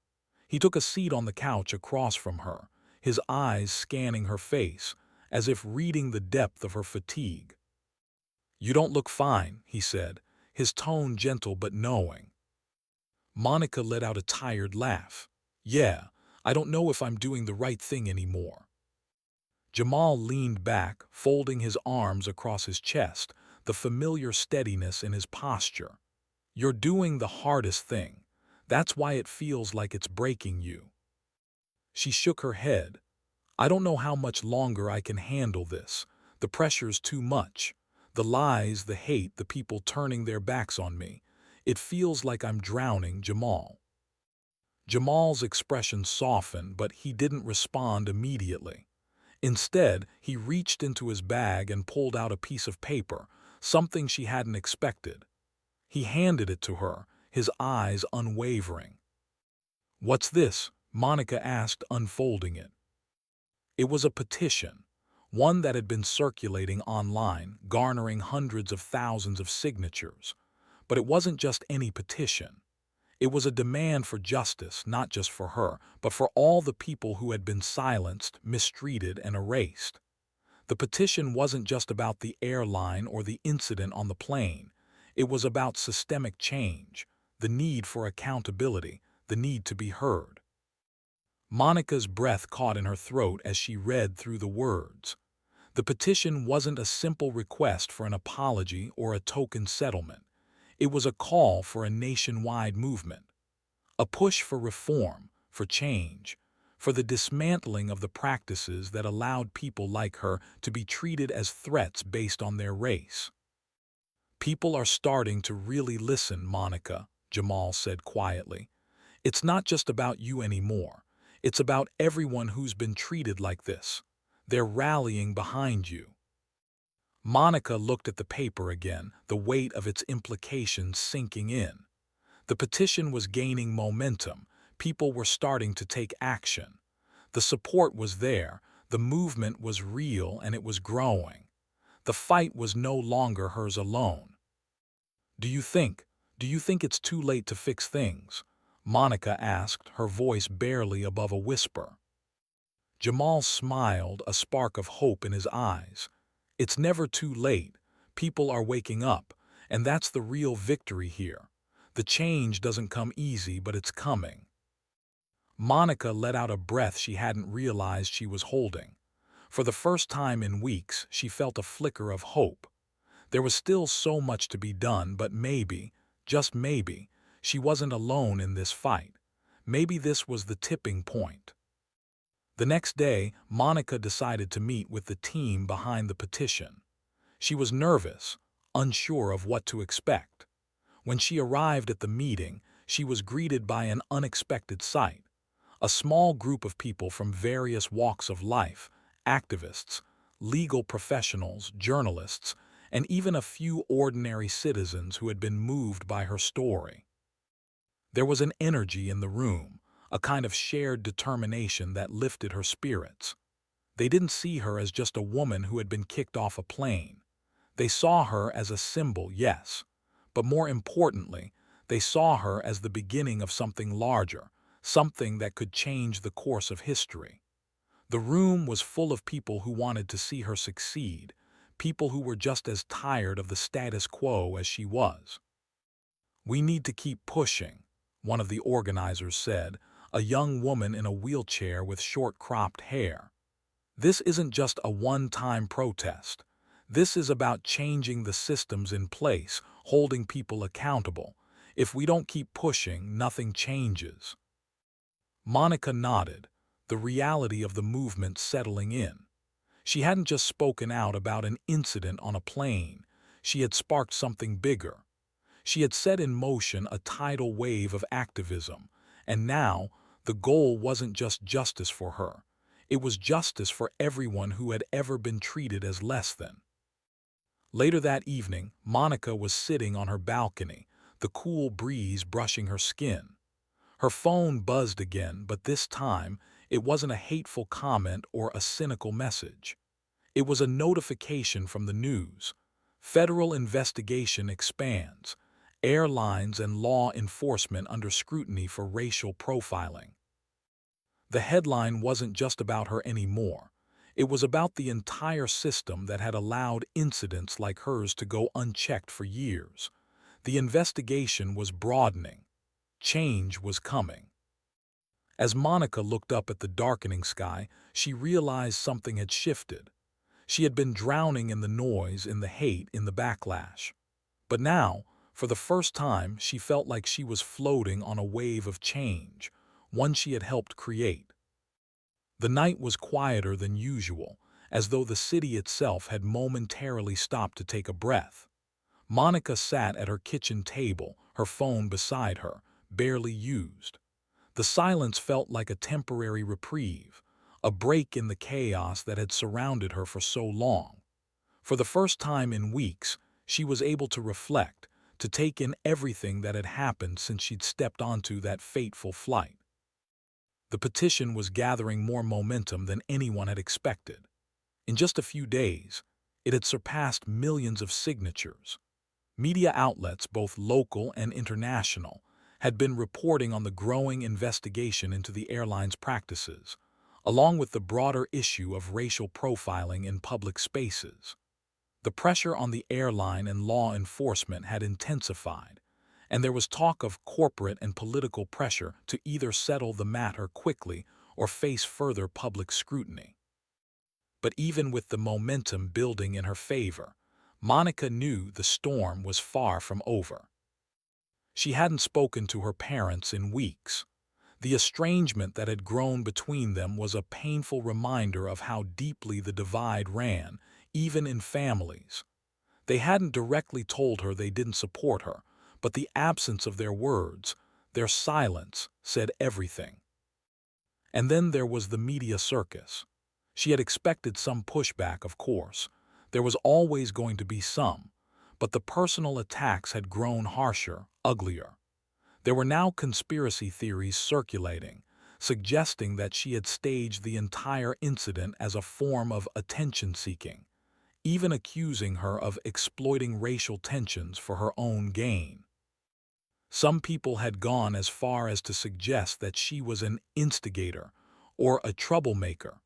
He took a seat on the couch across from her, his eyes scanning her face, as if reading the depth of her fatigue. "You don't look fine," he said, his tone gentle but knowing. Monica let out a tired laugh. "Yeah, I don't know if I'm doing the right thing anymore." Jamal leaned back, folding his arms across his chest, the familiar steadiness in his posture. "You're doing the hardest thing. That's why it feels like it's breaking you." She shook her head. "I don't know how much longer I can handle this. The pressure's too much. The lies, the hate, the people turning their backs on me. It feels like I'm drowning, Jamal." Jamal's expression softened, but he didn't respond immediately. Instead, he reached into his bag and pulled out a piece of paper, something she hadn't expected. He handed it to her, his eyes unwavering. "What's this?" Monica asked, unfolding it. It was a petition, one that had been circulating online, garnering hundreds of thousands of signatures. But it wasn't just any petition. It was a demand for justice, not just for her, but for all the people who had been silenced, mistreated, and erased. The petition wasn't just about the airline or the incident on the plane. It was about systemic change, the need for accountability, the need to be heard. Monica's breath caught in her throat as she read through the words. The petition wasn't a simple request for an apology or a token settlement. It was a call for a nationwide movement, a push for reform, for change, for the dismantling of the practices that allowed people like her to be treated as threats based on their race. People are starting to really listen, Monica, Jamal said quietly. It's not just about you anymore. It's about everyone who's been treated like this. They're rallying behind you. Monica looked at the paper again, the weight of its implications sinking in. The petition was gaining momentum. People were starting to take action. The support was there, the movement was real, and it was growing. The fight was no longer hers alone. Do you think, do you think it's too late to fix things? Monica asked, her voice barely above a whisper. Jamal smiled, a spark of hope in his eyes. It's never too late. People are waking up, and that's the real victory here. The change doesn't come easy, but it's coming. Monica let out a breath she hadn't realized she was holding. For the first time in weeks, she felt a flicker of hope. There was still so much to be done, but maybe, just maybe, she wasn't alone in this fight. Maybe this was the tipping point. The next day, Monica decided to meet with the team behind the petition. She was nervous, unsure of what to expect. When she arrived at the meeting, she was greeted by an unexpected sight. A small group of people from various walks of life, activists, legal professionals, journalists, and even a few ordinary citizens who had been moved by her story. There was an energy in the room, a kind of shared determination that lifted her spirits. They didn't see her as just a woman who had been kicked off a plane. They saw her as a symbol, yes, but more importantly, they saw her as the beginning of something larger, something that could change the course of history. The room was full of people who wanted to see her succeed, people who were just as tired of the status quo as she was. "We need to keep pushing," one of the organizers said, a young woman in a wheelchair with short-cropped hair. "This isn't just a one-time protest. This is about changing the systems in place, holding people accountable. If we don't keep pushing, nothing changes." Monica nodded, the reality of the movement settling in. She hadn't just spoken out about an incident on a plane. She had sparked something bigger. She had set in motion a tidal wave of activism, and now the goal wasn't just justice for her. It was justice for everyone who had ever been treated as less than. Later that evening, Monica was sitting on her balcony, the cool breeze brushing her skin. Her phone buzzed again, but this time it wasn't a hateful comment or a cynical message. It was a notification from the news. Federal investigation expands. Airlines and law enforcement under scrutiny for racial profiling. The headline wasn't just about her anymore. It was about the entire system that had allowed incidents like hers to go unchecked for years. The investigation was broadening. Change was coming. As Monica looked up at the darkening sky, she realized something had shifted. She had been drowning in the noise, in the hate, in the backlash. But now, for the first time, she felt like she was floating on a wave of change, one she had helped create. The night was quieter than usual, as though the city itself had momentarily stopped to take a breath. Monica sat at her kitchen table, her phone beside her, barely used. The silence felt like a temporary reprieve, a break in the chaos that had surrounded her for so long. For the first time in weeks, she was able to reflect, to take in everything that had happened since she'd stepped onto that fateful flight. The petition was gathering more momentum than anyone had expected. In just a few days, it had surpassed millions of signatures. Media outlets, both local and international, had been reporting on the growing investigation into the airline's practices. along with the broader issue of racial profiling in public spaces. The pressure on the airline and law enforcement had intensified, and there was talk of corporate and political pressure to either settle the matter quickly or face further public scrutiny. But even with the momentum building in her favor, Monica knew the storm was far from over. She hadn't spoken to her parents in weeks. The estrangement that had grown between them was a painful reminder of how deeply the divide ran, even in families. They hadn't directly told her they didn't support her, but the absence of their words, their silence, said everything. And then there was the media circus. She had expected some pushback, of course. There was always going to be some, but the personal attacks had grown harsher, uglier. There were now conspiracy theories circulating, suggesting that she had staged the entire incident as a form of attention-seeking, even accusing her of exploiting racial tensions for her own gain. Some people had gone as far as to suggest that she was an instigator or a troublemaker,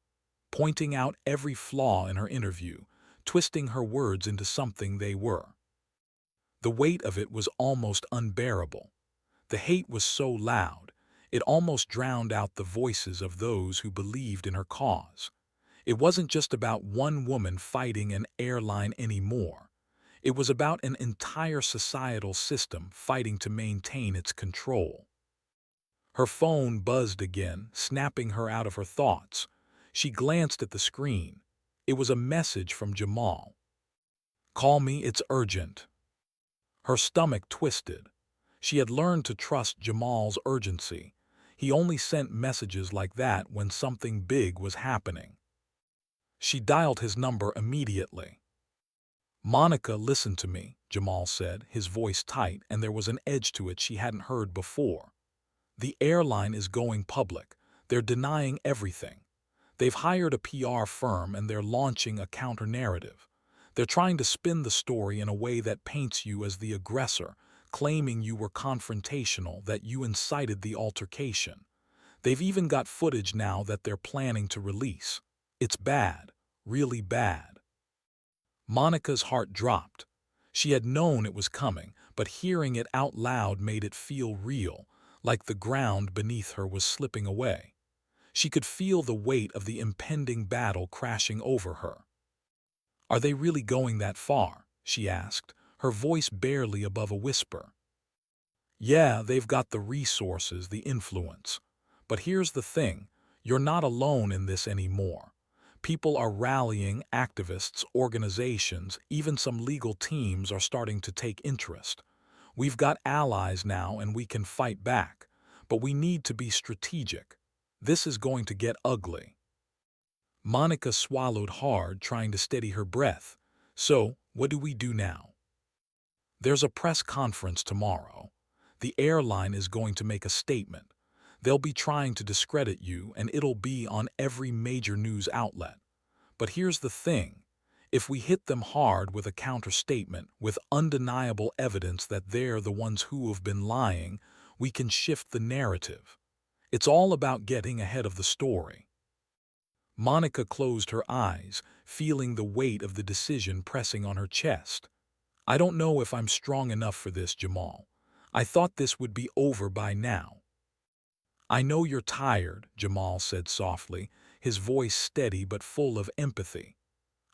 pointing out every flaw in her interview, twisting her words into something they were. The weight of it was almost unbearable. The hate was so loud, it almost drowned out the voices of those who believed in her cause. It wasn't just about one woman fighting an airline anymore. It was about an entire societal system fighting to maintain its control. Her phone buzzed again, snapping her out of her thoughts. She glanced at the screen. It was a message from Jamal. "Call me, it's urgent." Her stomach twisted. She had learned to trust Jamal's urgency. He only sent messages like that when something big was happening. She dialed his number immediately. "Monica, listen to me," Jamal said, his voice tight, and there was an edge to it she hadn't heard before. "The airline is going public. They're denying everything. They've hired a PR firm and they're launching a counter-narrative. They're trying to spin the story in a way that paints you as the aggressor, claiming you were confrontational, that you incited the altercation. They've even got footage now that they're planning to release. It's bad, really bad." Monica's heart dropped. She had known it was coming, but hearing it out loud made it feel real, like the ground beneath her was slipping away. She could feel the weight of the impending battle crashing over her. "Are they really going that far?" she asked, her voice barely above a whisper. "Yeah, they've got the resources, the influence. But here's the thing, you're not alone in this anymore. People are rallying, activists, organizations, even some legal teams are starting to take interest. We've got allies now and we can fight back, but we need to be strategic. This is going to get ugly." Monica swallowed hard, trying to steady her breath. "So, what do we do now?" "There's a press conference tomorrow. The airline is going to make a statement. They'll be trying to discredit you, and it'll be on every major news outlet. But here's the thing. If we hit them hard with a counter-statement, with undeniable evidence that they're the ones who have been lying, we can shift the narrative. It's all about getting ahead of the story." Monica closed her eyes, feeling the weight of the decision pressing on her chest. "I don't know if I'm strong enough for this, Jamal. I thought this would be over by now." "I know you're tired," Jamal said softly, his voice steady but full of empathy.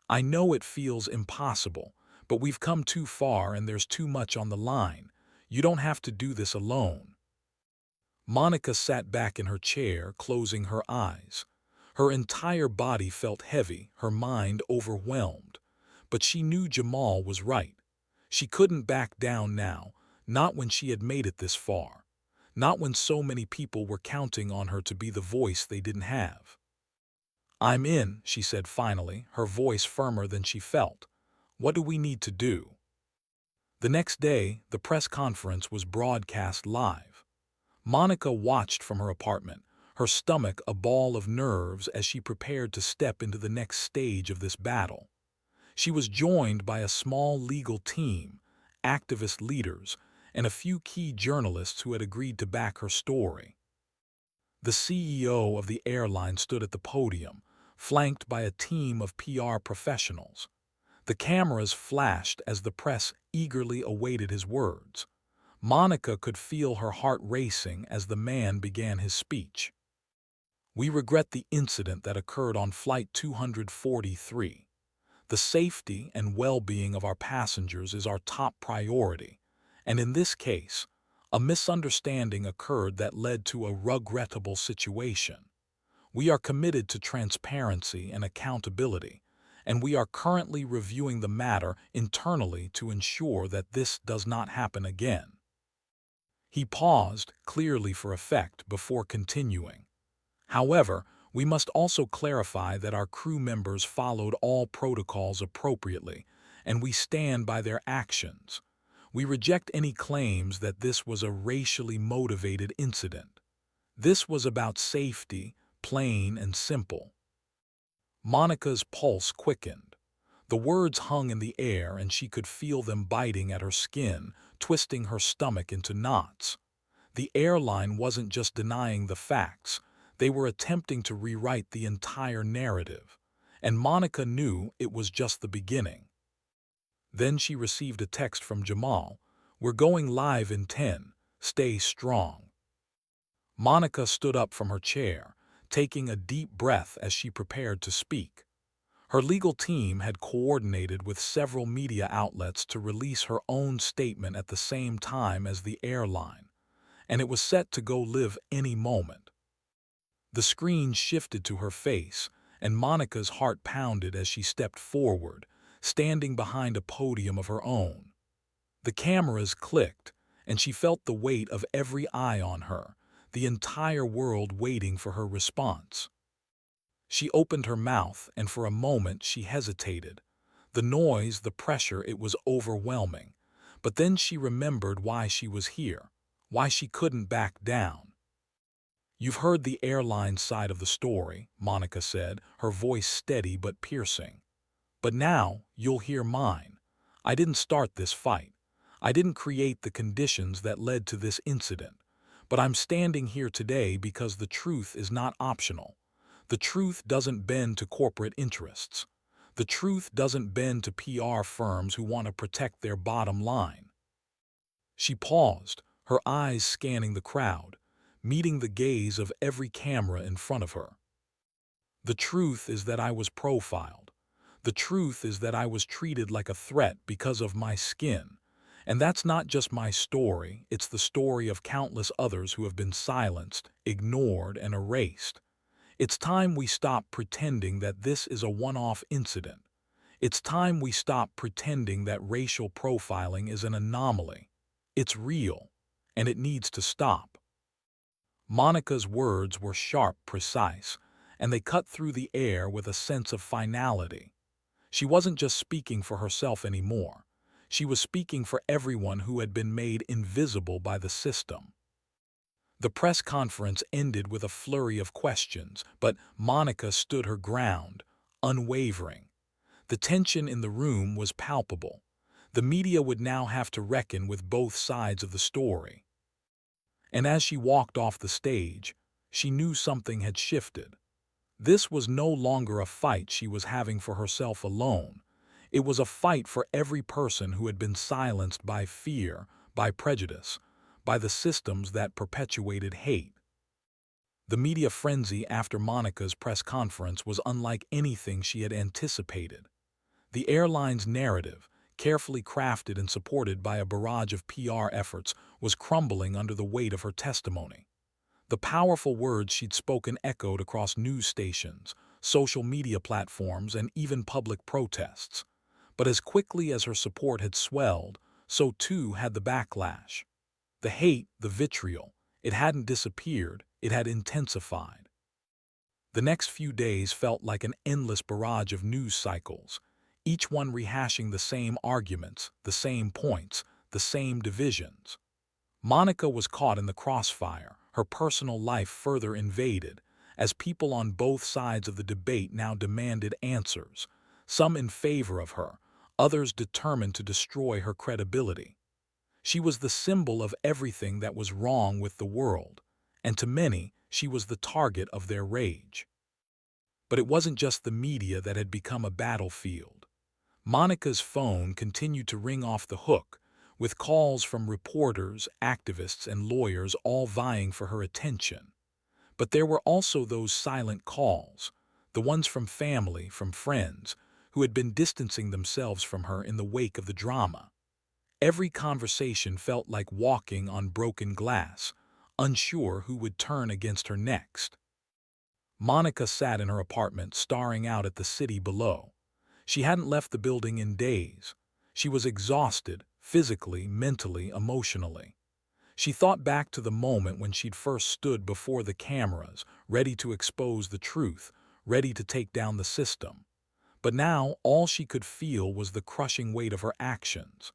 "I know it feels impossible, but we've come too far and there's too much on the line. You don't have to do this alone." Monica sat back in her chair, closing her eyes. Her entire body felt heavy, her mind overwhelmed. But she knew Jamal was right. She couldn't back down now, not when she had made it this far. Not when so many people were counting on her to be the voice they didn't have. "I'm in," she said finally, her voice firmer than she felt. "What do we need to do?" The next day, the press conference was broadcast live. Monica watched from her apartment, her stomach a ball of nerves as she prepared to step into the next stage of this battle. She was joined by a small legal team, activist leaders, and a few key journalists who had agreed to back her story. The CEO of the airline stood at the podium, flanked by a team of PR professionals. The cameras flashed as the press eagerly awaited his words. Monica could feel her heart racing as the man began his speech. "We regret the incident that occurred on Flight 243. The safety and well-being of our passengers is our top priority, and in this case, a misunderstanding occurred that led to a regrettable situation. We are committed to transparency and accountability, and we are currently reviewing the matter internally to ensure that this does not happen again." He paused, clearly for effect, before continuing. "However, we must also clarify that our crew members followed all protocols appropriately, and we stand by their actions. We reject any claims that this was a racially motivated incident. This was about safety, plain and simple." Monica's pulse quickened. The words hung in the air and she could feel them biting at her skin, twisting her stomach into knots. The airline wasn't just denying the facts, they were attempting to rewrite the entire narrative. And Monica knew it was just the beginning. Then she received a text from Jamal. "We're going live in 10. Stay strong." Monica stood up from her chair, taking a deep breath as she prepared to speak. Her legal team had coordinated with several media outlets to release her own statement at the same time as the airline, and it was set to go live any moment. The screen shifted to her face, and Monica's heart pounded as she stepped forward, standing behind a podium of her own. The cameras clicked, and she felt the weight of every eye on her, the entire world waiting for her response. She opened her mouth, and for a moment she hesitated. The noise, the pressure, it was overwhelming. But then she remembered why she was here, why she couldn't back down. "You've heard the airline side of the story," Monica said, her voice steady but piercing. "But now you'll hear mine. I didn't start this fight. I didn't create the conditions that led to this incident. But I'm standing here today because the truth is not optional. The truth doesn't bend to corporate interests. The truth doesn't bend to PR firms who want to protect their bottom line." She paused, her eyes scanning the crowd, meeting the gaze of every camera in front of her. "The truth is that I was profiled. The truth is that I was treated like a threat because of my skin. And that's not just my story, it's the story of countless others who have been silenced, ignored, and erased. It's time we stop pretending that this is a one-off incident. It's time we stop pretending that racial profiling is an anomaly. It's real, and it needs to stop." Monica's words were sharp, precise, and they cut through the air with a sense of finality. She wasn't just speaking for herself anymore. She was speaking for everyone who had been made invisible by the system. The press conference ended with a flurry of questions, but Monica stood her ground, unwavering. The tension in the room was palpable. The media would now have to reckon with both sides of the story. And as she walked off the stage, she knew something had shifted. This was no longer a fight she was having for herself alone. It was a fight for every person who had been silenced by fear, by prejudice, by the systems that perpetuated hate. The media frenzy after Monica's press conference was unlike anything she had anticipated. The airline's narrative, carefully crafted and supported by a barrage of PR efforts, was crumbling under the weight of her testimony. The powerful words she'd spoken echoed across news stations, social media platforms, and even public protests. But as quickly as her support had swelled, so too had the backlash. The hate, the vitriol, it hadn't disappeared, it had intensified. The next few days felt like an endless barrage of news cycles, each one rehashing the same arguments, the same points, the same divisions. Monica was caught in the crossfire, her personal life further invaded, as people on both sides of the debate now demanded answers, some in favor of her, others determined to destroy her credibility. She was the symbol of everything that was wrong with the world, and to many, She was the target of their rage. But it wasn't just the media that had become a battlefield. Monica's phone continued to ring off the hook, with calls from reporters, activists, and lawyers all vying for her attention. But there were also those silent calls, the ones from family, from friends, who had been distancing themselves from her in the wake of the drama. Every conversation felt like walking on broken glass, unsure who would turn against her next. Monica sat in her apartment staring out at the city below. She hadn't left the building in days. She was exhausted, physically, mentally, emotionally. She thought back to the moment when she'd first stood before the cameras, ready to expose the truth, ready to take down the system. But now all she could feel was the crushing weight of her actions.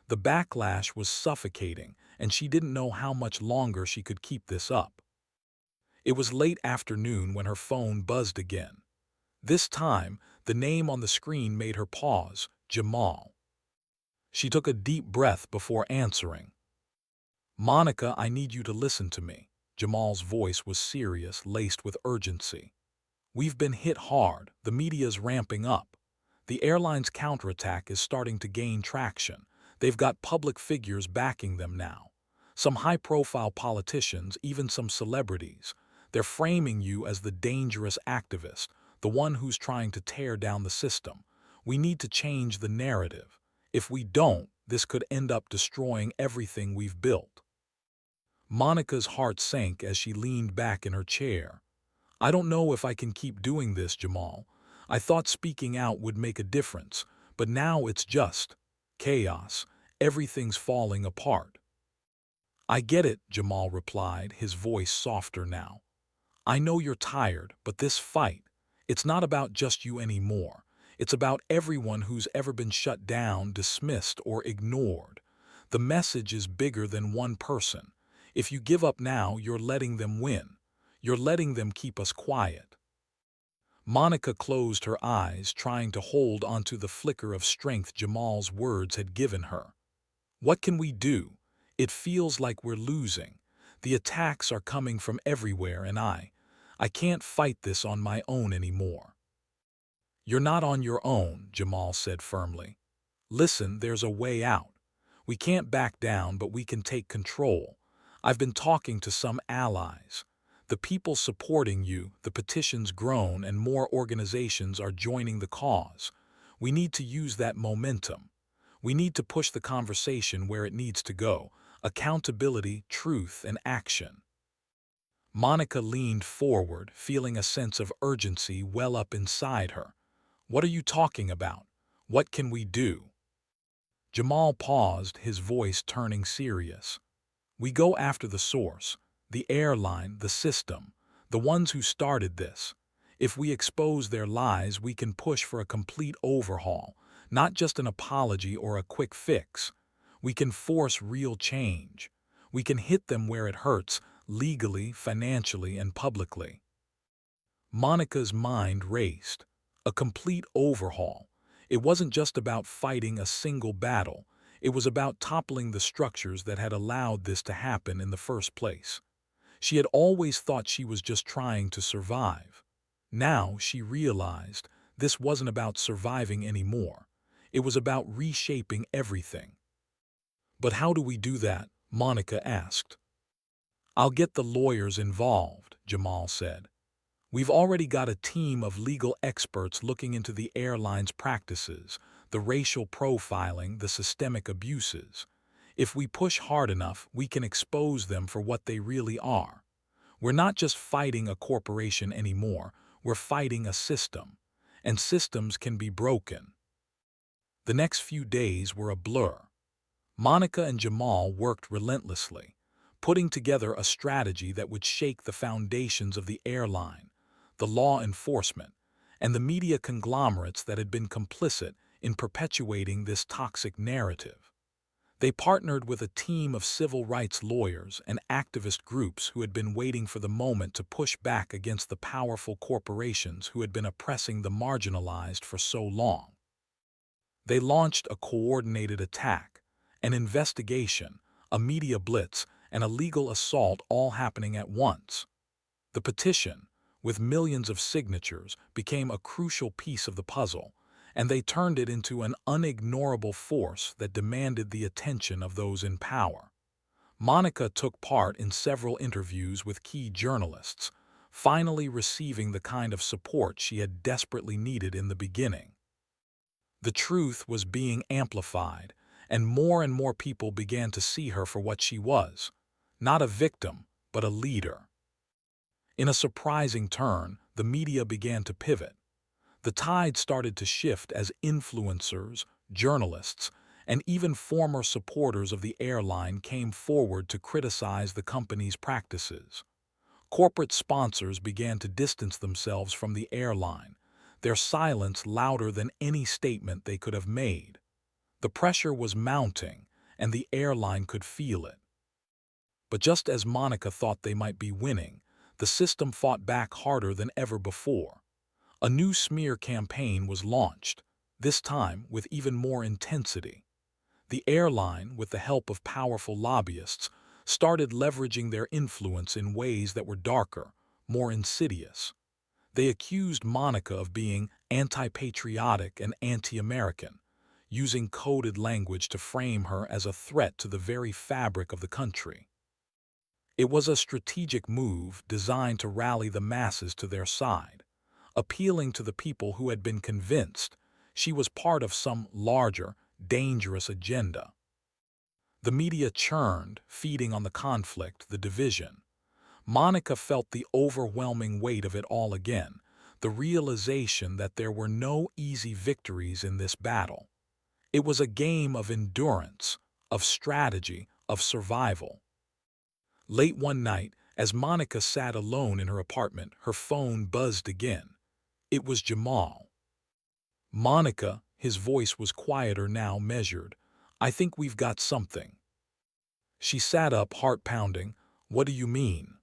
The backlash was suffocating, and she didn't know how much longer she could keep this up. It was late afternoon when her phone buzzed again. This time, the name on the screen made her pause, Jamal. She took a deep breath before answering. "Monica, I need you to listen to me." Jamal's voice was serious, laced with urgency. "We've been hit hard, the media's ramping up. The airline's counterattack is starting to gain traction. They've got public figures backing them now. Some high-profile politicians, even some celebrities. They're framing you as the dangerous activist, the one who's trying to tear down the system. We need to change the narrative. If we don't, this could end up destroying everything we've built." Monica's heart sank as she leaned back in her chair. "I don't know if I can keep doing this, Jamal. I thought speaking out would make a difference, but now it's just chaos. Everything's falling apart." "I get it," Jamal replied, his voice softer now. "I know you're tired, but this fight, it's not about just you anymore. It's about everyone who's ever been shut down, dismissed, or ignored. The message is bigger than one person. If you give up now, you're letting them win. You're letting them keep us quiet." Monica closed her eyes, trying to hold onto the flicker of strength Jamal's words had given her. "What can we do? It feels like we're losing. The attacks are coming from everywhere, and I can't fight this on my own anymore." "You're not on your own," Jamal said firmly. "Listen, there's a way out. We can't back down, but we can take control. I've been talking to some allies. The people supporting you, the petition's grown, and more organizations are joining the cause. We need to use that momentum. We need to push the conversation where it needs to go. Accountability, truth, and action." Monica leaned forward, feeling a sense of urgency well up inside her. "What are you talking about? What can we do?" Jamal paused, his voice turning serious. "We go after the source, the airline, the system, the ones who started this. If we expose their lies, we can push for a complete overhaul, not just an apology or a quick fix. We can force real change. We can hit them where it hurts, legally, financially, and publicly." Monica's mind raced. A complete overhaul. It wasn't just about fighting a single battle. It was about toppling the structures that had allowed this to happen in the first place. She had always thought she was just trying to survive. Now she realized this wasn't about surviving anymore. It was about reshaping everything. "But how do we do that?" Monica asked. "I'll get the lawyers involved," Jamal said. "We've already got a team of legal experts looking into the airline's practices, the racial profiling, the systemic abuses. If we push hard enough, we can expose them for what they really are. We're not just fighting a corporation anymore, we're fighting a system. And systems can be broken." The next few days were a blur. Monica and Jamal worked relentlessly, putting together a strategy that would shake the foundations of the airline, the law enforcement, and the media conglomerates that had been complicit in perpetuating this toxic narrative. They partnered with a team of civil rights lawyers and activist groups who had been waiting for the moment to push back against the powerful corporations who had been oppressing the marginalized for so long. They launched a coordinated attack, an investigation, a media blitz, and a legal assault all happening at once. The petition, with millions of signatures, became a crucial piece of the puzzle, and they turned it into an unignorable force that demanded the attention of those in power. Monica took part in several interviews with key journalists, finally receiving the kind of support she had desperately needed in the beginning. The truth was being amplified, and more people began to see her for what she was, not a victim, but a leader. In a surprising turn, the media began to pivot. The tide started to shift as influencers, journalists, and even former supporters of the airline came forward to criticize the company's practices. Corporate sponsors began to distance themselves from the airline, their silence louder than any statement they could have made. The pressure was mounting, and the airline could feel it. But just as Monica thought they might be winning, the system fought back harder than ever before. A new smear campaign was launched, this time with even more intensity. The airline, with the help of powerful lobbyists, started leveraging their influence in ways that were darker, more insidious. They accused Monica of being anti-patriotic and anti-American, using coded language to frame her as a threat to the very fabric of the country. It was a strategic move designed to rally the masses to their side, appealing to the people who had been convinced she was part of some larger, dangerous agenda. The media churned, feeding on the conflict, the division. Monica felt the overwhelming weight of it all again, the realization that there were no easy victories in this battle. It was a game of endurance, of strategy, of survival. Late one night, as Monica sat alone in her apartment, her phone buzzed again. It was Jamal. "Monica," his voice was quieter now, measured. "I think we've got something." She sat up, heart pounding. "What do you mean?"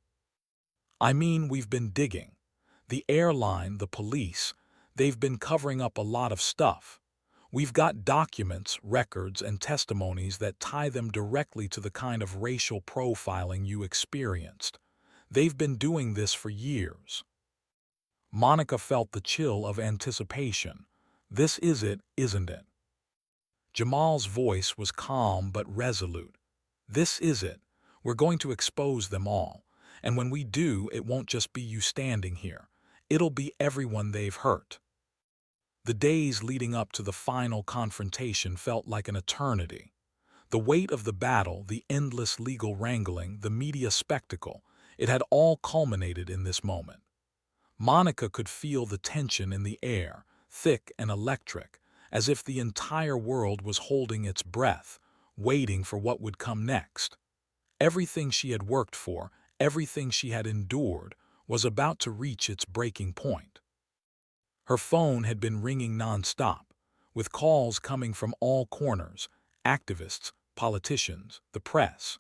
"I mean, we've been digging. The airline, the police, they've been covering up a lot of stuff. We've got documents, records, and testimonies that tie them directly to the kind of racial profiling you experienced. They've been doing this for years." Monica felt the chill of anticipation. "This is it, isn't it?" Jamal's voice was calm but resolute. "This is it. We're going to expose them all. And when we do, it won't just be you standing here. It'll be everyone they've hurt." The days leading up to the final confrontation felt like an eternity. The weight of the battle, the endless legal wrangling, the media spectacle, it had all culminated in this moment. Monica could feel the tension in the air, thick and electric, as if the entire world was holding its breath, waiting for what would come next. Everything she had worked for, everything she had endured, was about to reach its breaking point. Her phone had been ringing nonstop, with calls coming from all corners: activists, politicians, the press.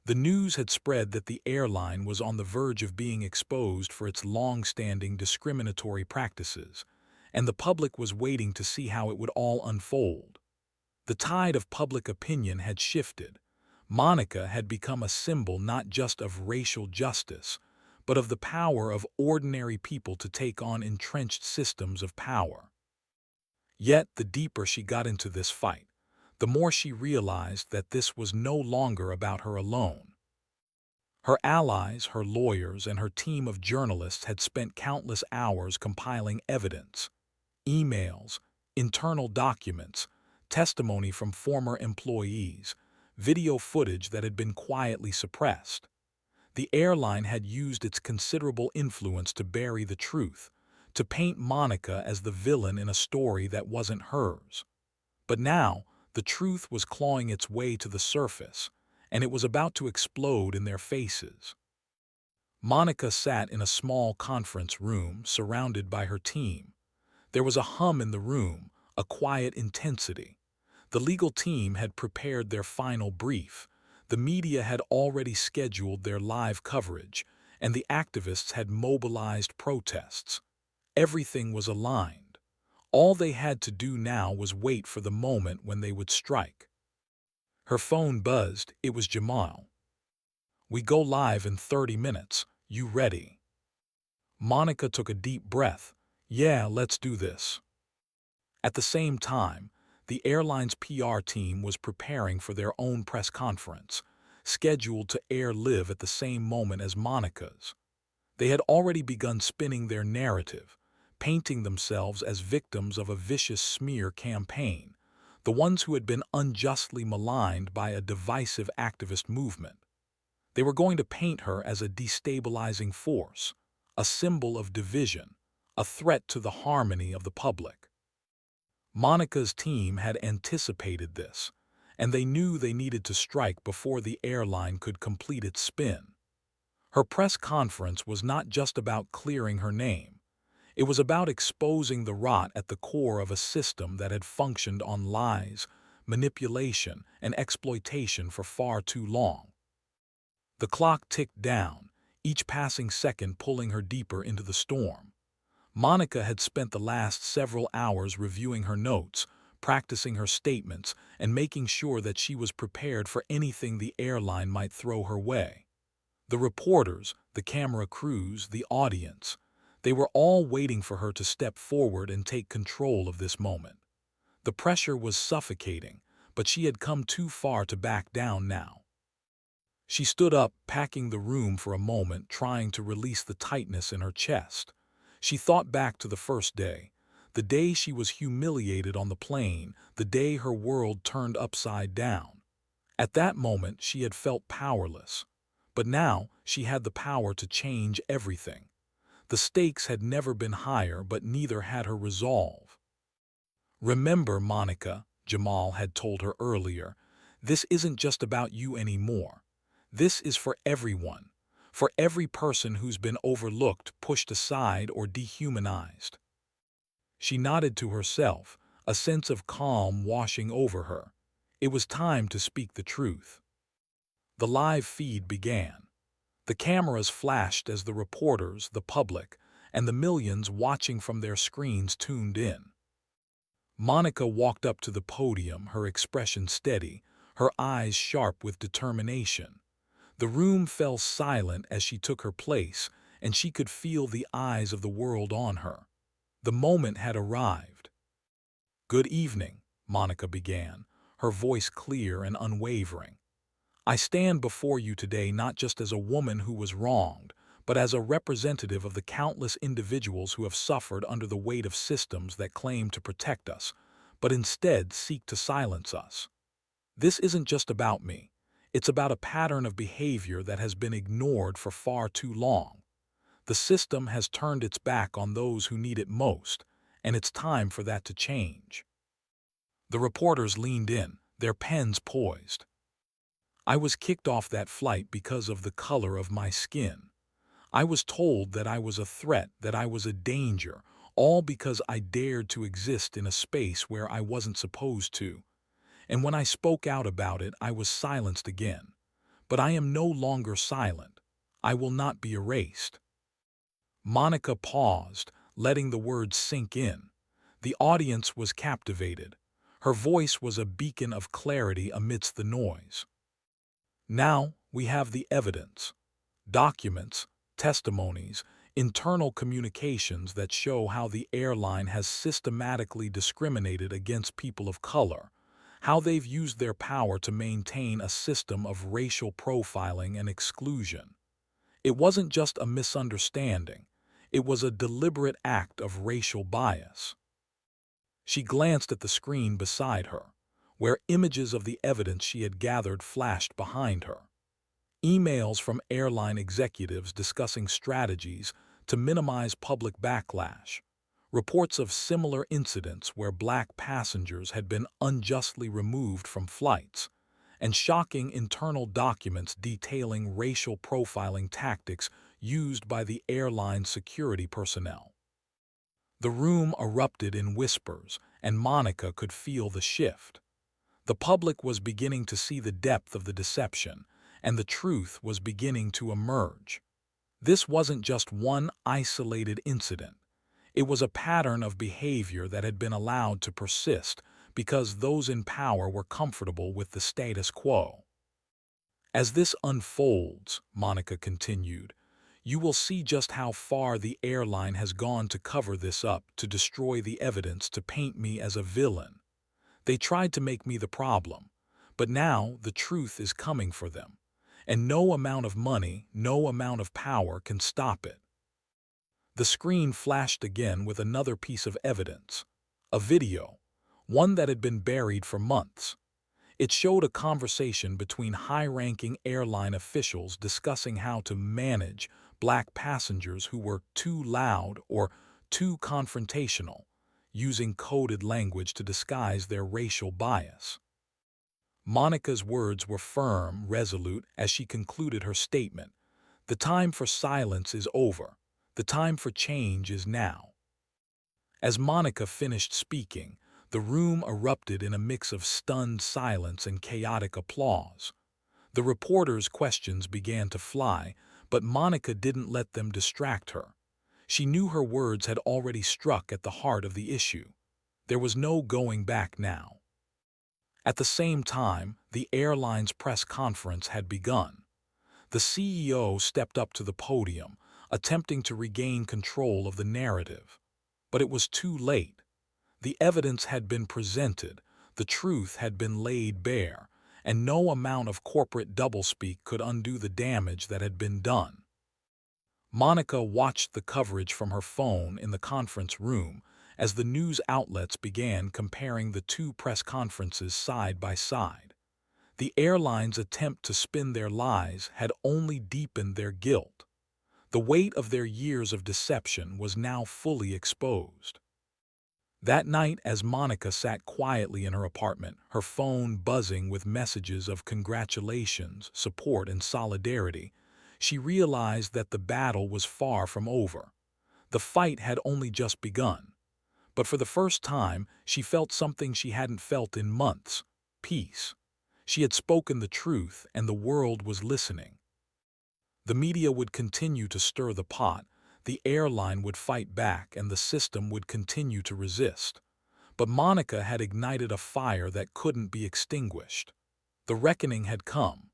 The news had spread that the airline was on the verge of being exposed for its long-standing discriminatory practices, and the public was waiting to see how it would all unfold. The tide of public opinion had shifted. Monica had become a symbol not just of racial justice, but of the power of ordinary people to take on entrenched systems of power. Yet, the deeper she got into this fight, the more she realized that this was no longer about her alone. Her allies, her lawyers, and her team of journalists had spent countless hours compiling evidence: emails, internal documents, testimony from former employees, video footage that had been quietly suppressed. The airline had used its considerable influence to bury the truth, to paint Monica as the villain in a story that wasn't hers. But now, the truth was clawing its way to the surface, and it was about to explode in their faces. Monica sat in a small conference room, surrounded by her team. There was a hum in the room, a quiet intensity. The legal team had prepared their final brief. The media had already scheduled their live coverage, and the activists had mobilized protests. Everything was aligned. All they had to do now was wait for the moment when they would strike. Her phone buzzed. It was Jamal. "We go live in 30 minutes. You ready?" Monica took a deep breath. Yeah, let's do this. At the same time, the airline's PR team was preparing for their own press conference, scheduled to air live at the same moment as Monica's. They had already begun spinning their narrative, painting themselves as victims of a vicious smear campaign, the ones who had been unjustly maligned by a divisive activist movement. They were going to paint her as a destabilizing force, a symbol of division, a threat to the harmony of the public. Monica's team had anticipated this, and they knew they needed to strike before the airline could complete its spin. Her press conference was not just about clearing her name. It was about exposing the rot at the core of a system that had functioned on lies, manipulation, and exploitation for far too long. The clock ticked down, each passing second pulling her deeper into the storm. Monica had spent the last several hours reviewing her notes, practicing her statements, and making sure that she was prepared for anything the airline might throw her way. The reporters, the camera crews, the audience, they were all waiting for her to step forward and take control of this moment. The pressure was suffocating, but she had come too far to back down now. She stood up, packing the room for a moment, trying to release the tightness in her chest. She thought back to the first day, the day she was humiliated on the plane, the day her world turned upside down. At that moment, she had felt powerless. But now, she had the power to change everything. The stakes had never been higher, but neither had her resolve. "Remember, Monica," Jamal had told her earlier, "this isn't just about you anymore. This is for everyone, for every person who's been overlooked, pushed aside, or dehumanized." She nodded to herself, a sense of calm washing over her. It was time to speak the truth. The live feed began. The cameras flashed as the reporters, the public, and the millions watching from their screens tuned in. Monica walked up to the podium, her expression steady, her eyes sharp with determination. The room fell silent as she took her place, and she could feel the eyes of the world on her. The moment had arrived. "Good evening," Monica began, her voice clear and unwavering. "I stand before you today not just as a woman who was wronged, but as a representative of the countless individuals who have suffered under the weight of systems that claim to protect us, but instead seek to silence us. This isn't just about me. It's about a pattern of behavior that has been ignored for far too long. The system has turned its back on those who need it most, and it's time for that to change." The reporters leaned in, their pens poised. "I was kicked off that flight because of the color of my skin. I was told that I was a threat, that I was a danger, all because I dared to exist in a space where I wasn't supposed to. And when I spoke out about it, I was silenced again. But I am no longer silent. I will not be erased." Monica paused, letting the words sink in. The audience was captivated. Her voice was a beacon of clarity amidst the noise. "Now we have the evidence. Documents, testimonies, internal communications that show how the airline has systematically discriminated against people of color, how they've used their power to maintain a system of racial profiling and exclusion. It wasn't just a misunderstanding. It was a deliberate act of racial bias." She glanced at the screen beside her, where images of the evidence she had gathered flashed behind her. Emails from airline executives discussing strategies to minimize public backlash. Reports of similar incidents where black passengers had been unjustly removed from flights, and shocking internal documents detailing racial profiling tactics used by the airline's security personnel. The room erupted in whispers, and Monica could feel the shift. The public was beginning to see the depth of the deception, and the truth was beginning to emerge. This wasn't just one isolated incident. It was a pattern of behavior that had been allowed to persist because those in power were comfortable with the status quo. "As this unfolds," Monica continued, You will see just how far the airline has gone to cover this up, to destroy the evidence, to paint me as a villain. They tried to make me the problem, but now the truth is coming for them, and no amount of money, no amount of power can stop it. The screen flashed again with another piece of evidence, a video, one that had been buried for months. It showed a conversation between high-ranking airline officials discussing how to manage black passengers who were too loud or too confrontational, using coded language to disguise their racial bias. Monica's words were firm, resolute, as she concluded her statement. The time for silence is over. The time for change is now. As Monica finished speaking, the room erupted in a mix of stunned silence and chaotic applause. The reporters' questions began to fly, but Monica didn't let them distract her. She knew her words had already struck at the heart of the issue. There was no going back now. At the same time, the airline's press conference had begun. The CEO stepped up to the podium, attempting to regain control of the narrative. But it was too late. The evidence had been presented, the truth had been laid bare, and no amount of corporate doublespeak could undo the damage that had been done. Monica watched the coverage from her phone in the conference room as the news outlets began comparing the two press conferences side by side. The airline's attempt to spin their lies had only deepened their guilt. The weight of their years of deception was now fully exposed. That night, as Monica sat quietly in her apartment, her phone buzzing with messages of congratulations, support, and solidarity, she realized that the battle was far from over. The fight had only just begun. But for the first time, she felt something she hadn't felt in months: peace. She had spoken the truth, and the world was listening. The media would continue to stir the pot, the airline would fight back, and the system would continue to resist. But Monica had ignited a fire that couldn't be extinguished. The reckoning had come.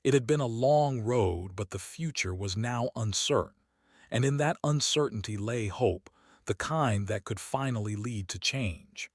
It had been a long road, but the future was now uncertain. And in that uncertainty lay hope, the kind that could finally lead to change.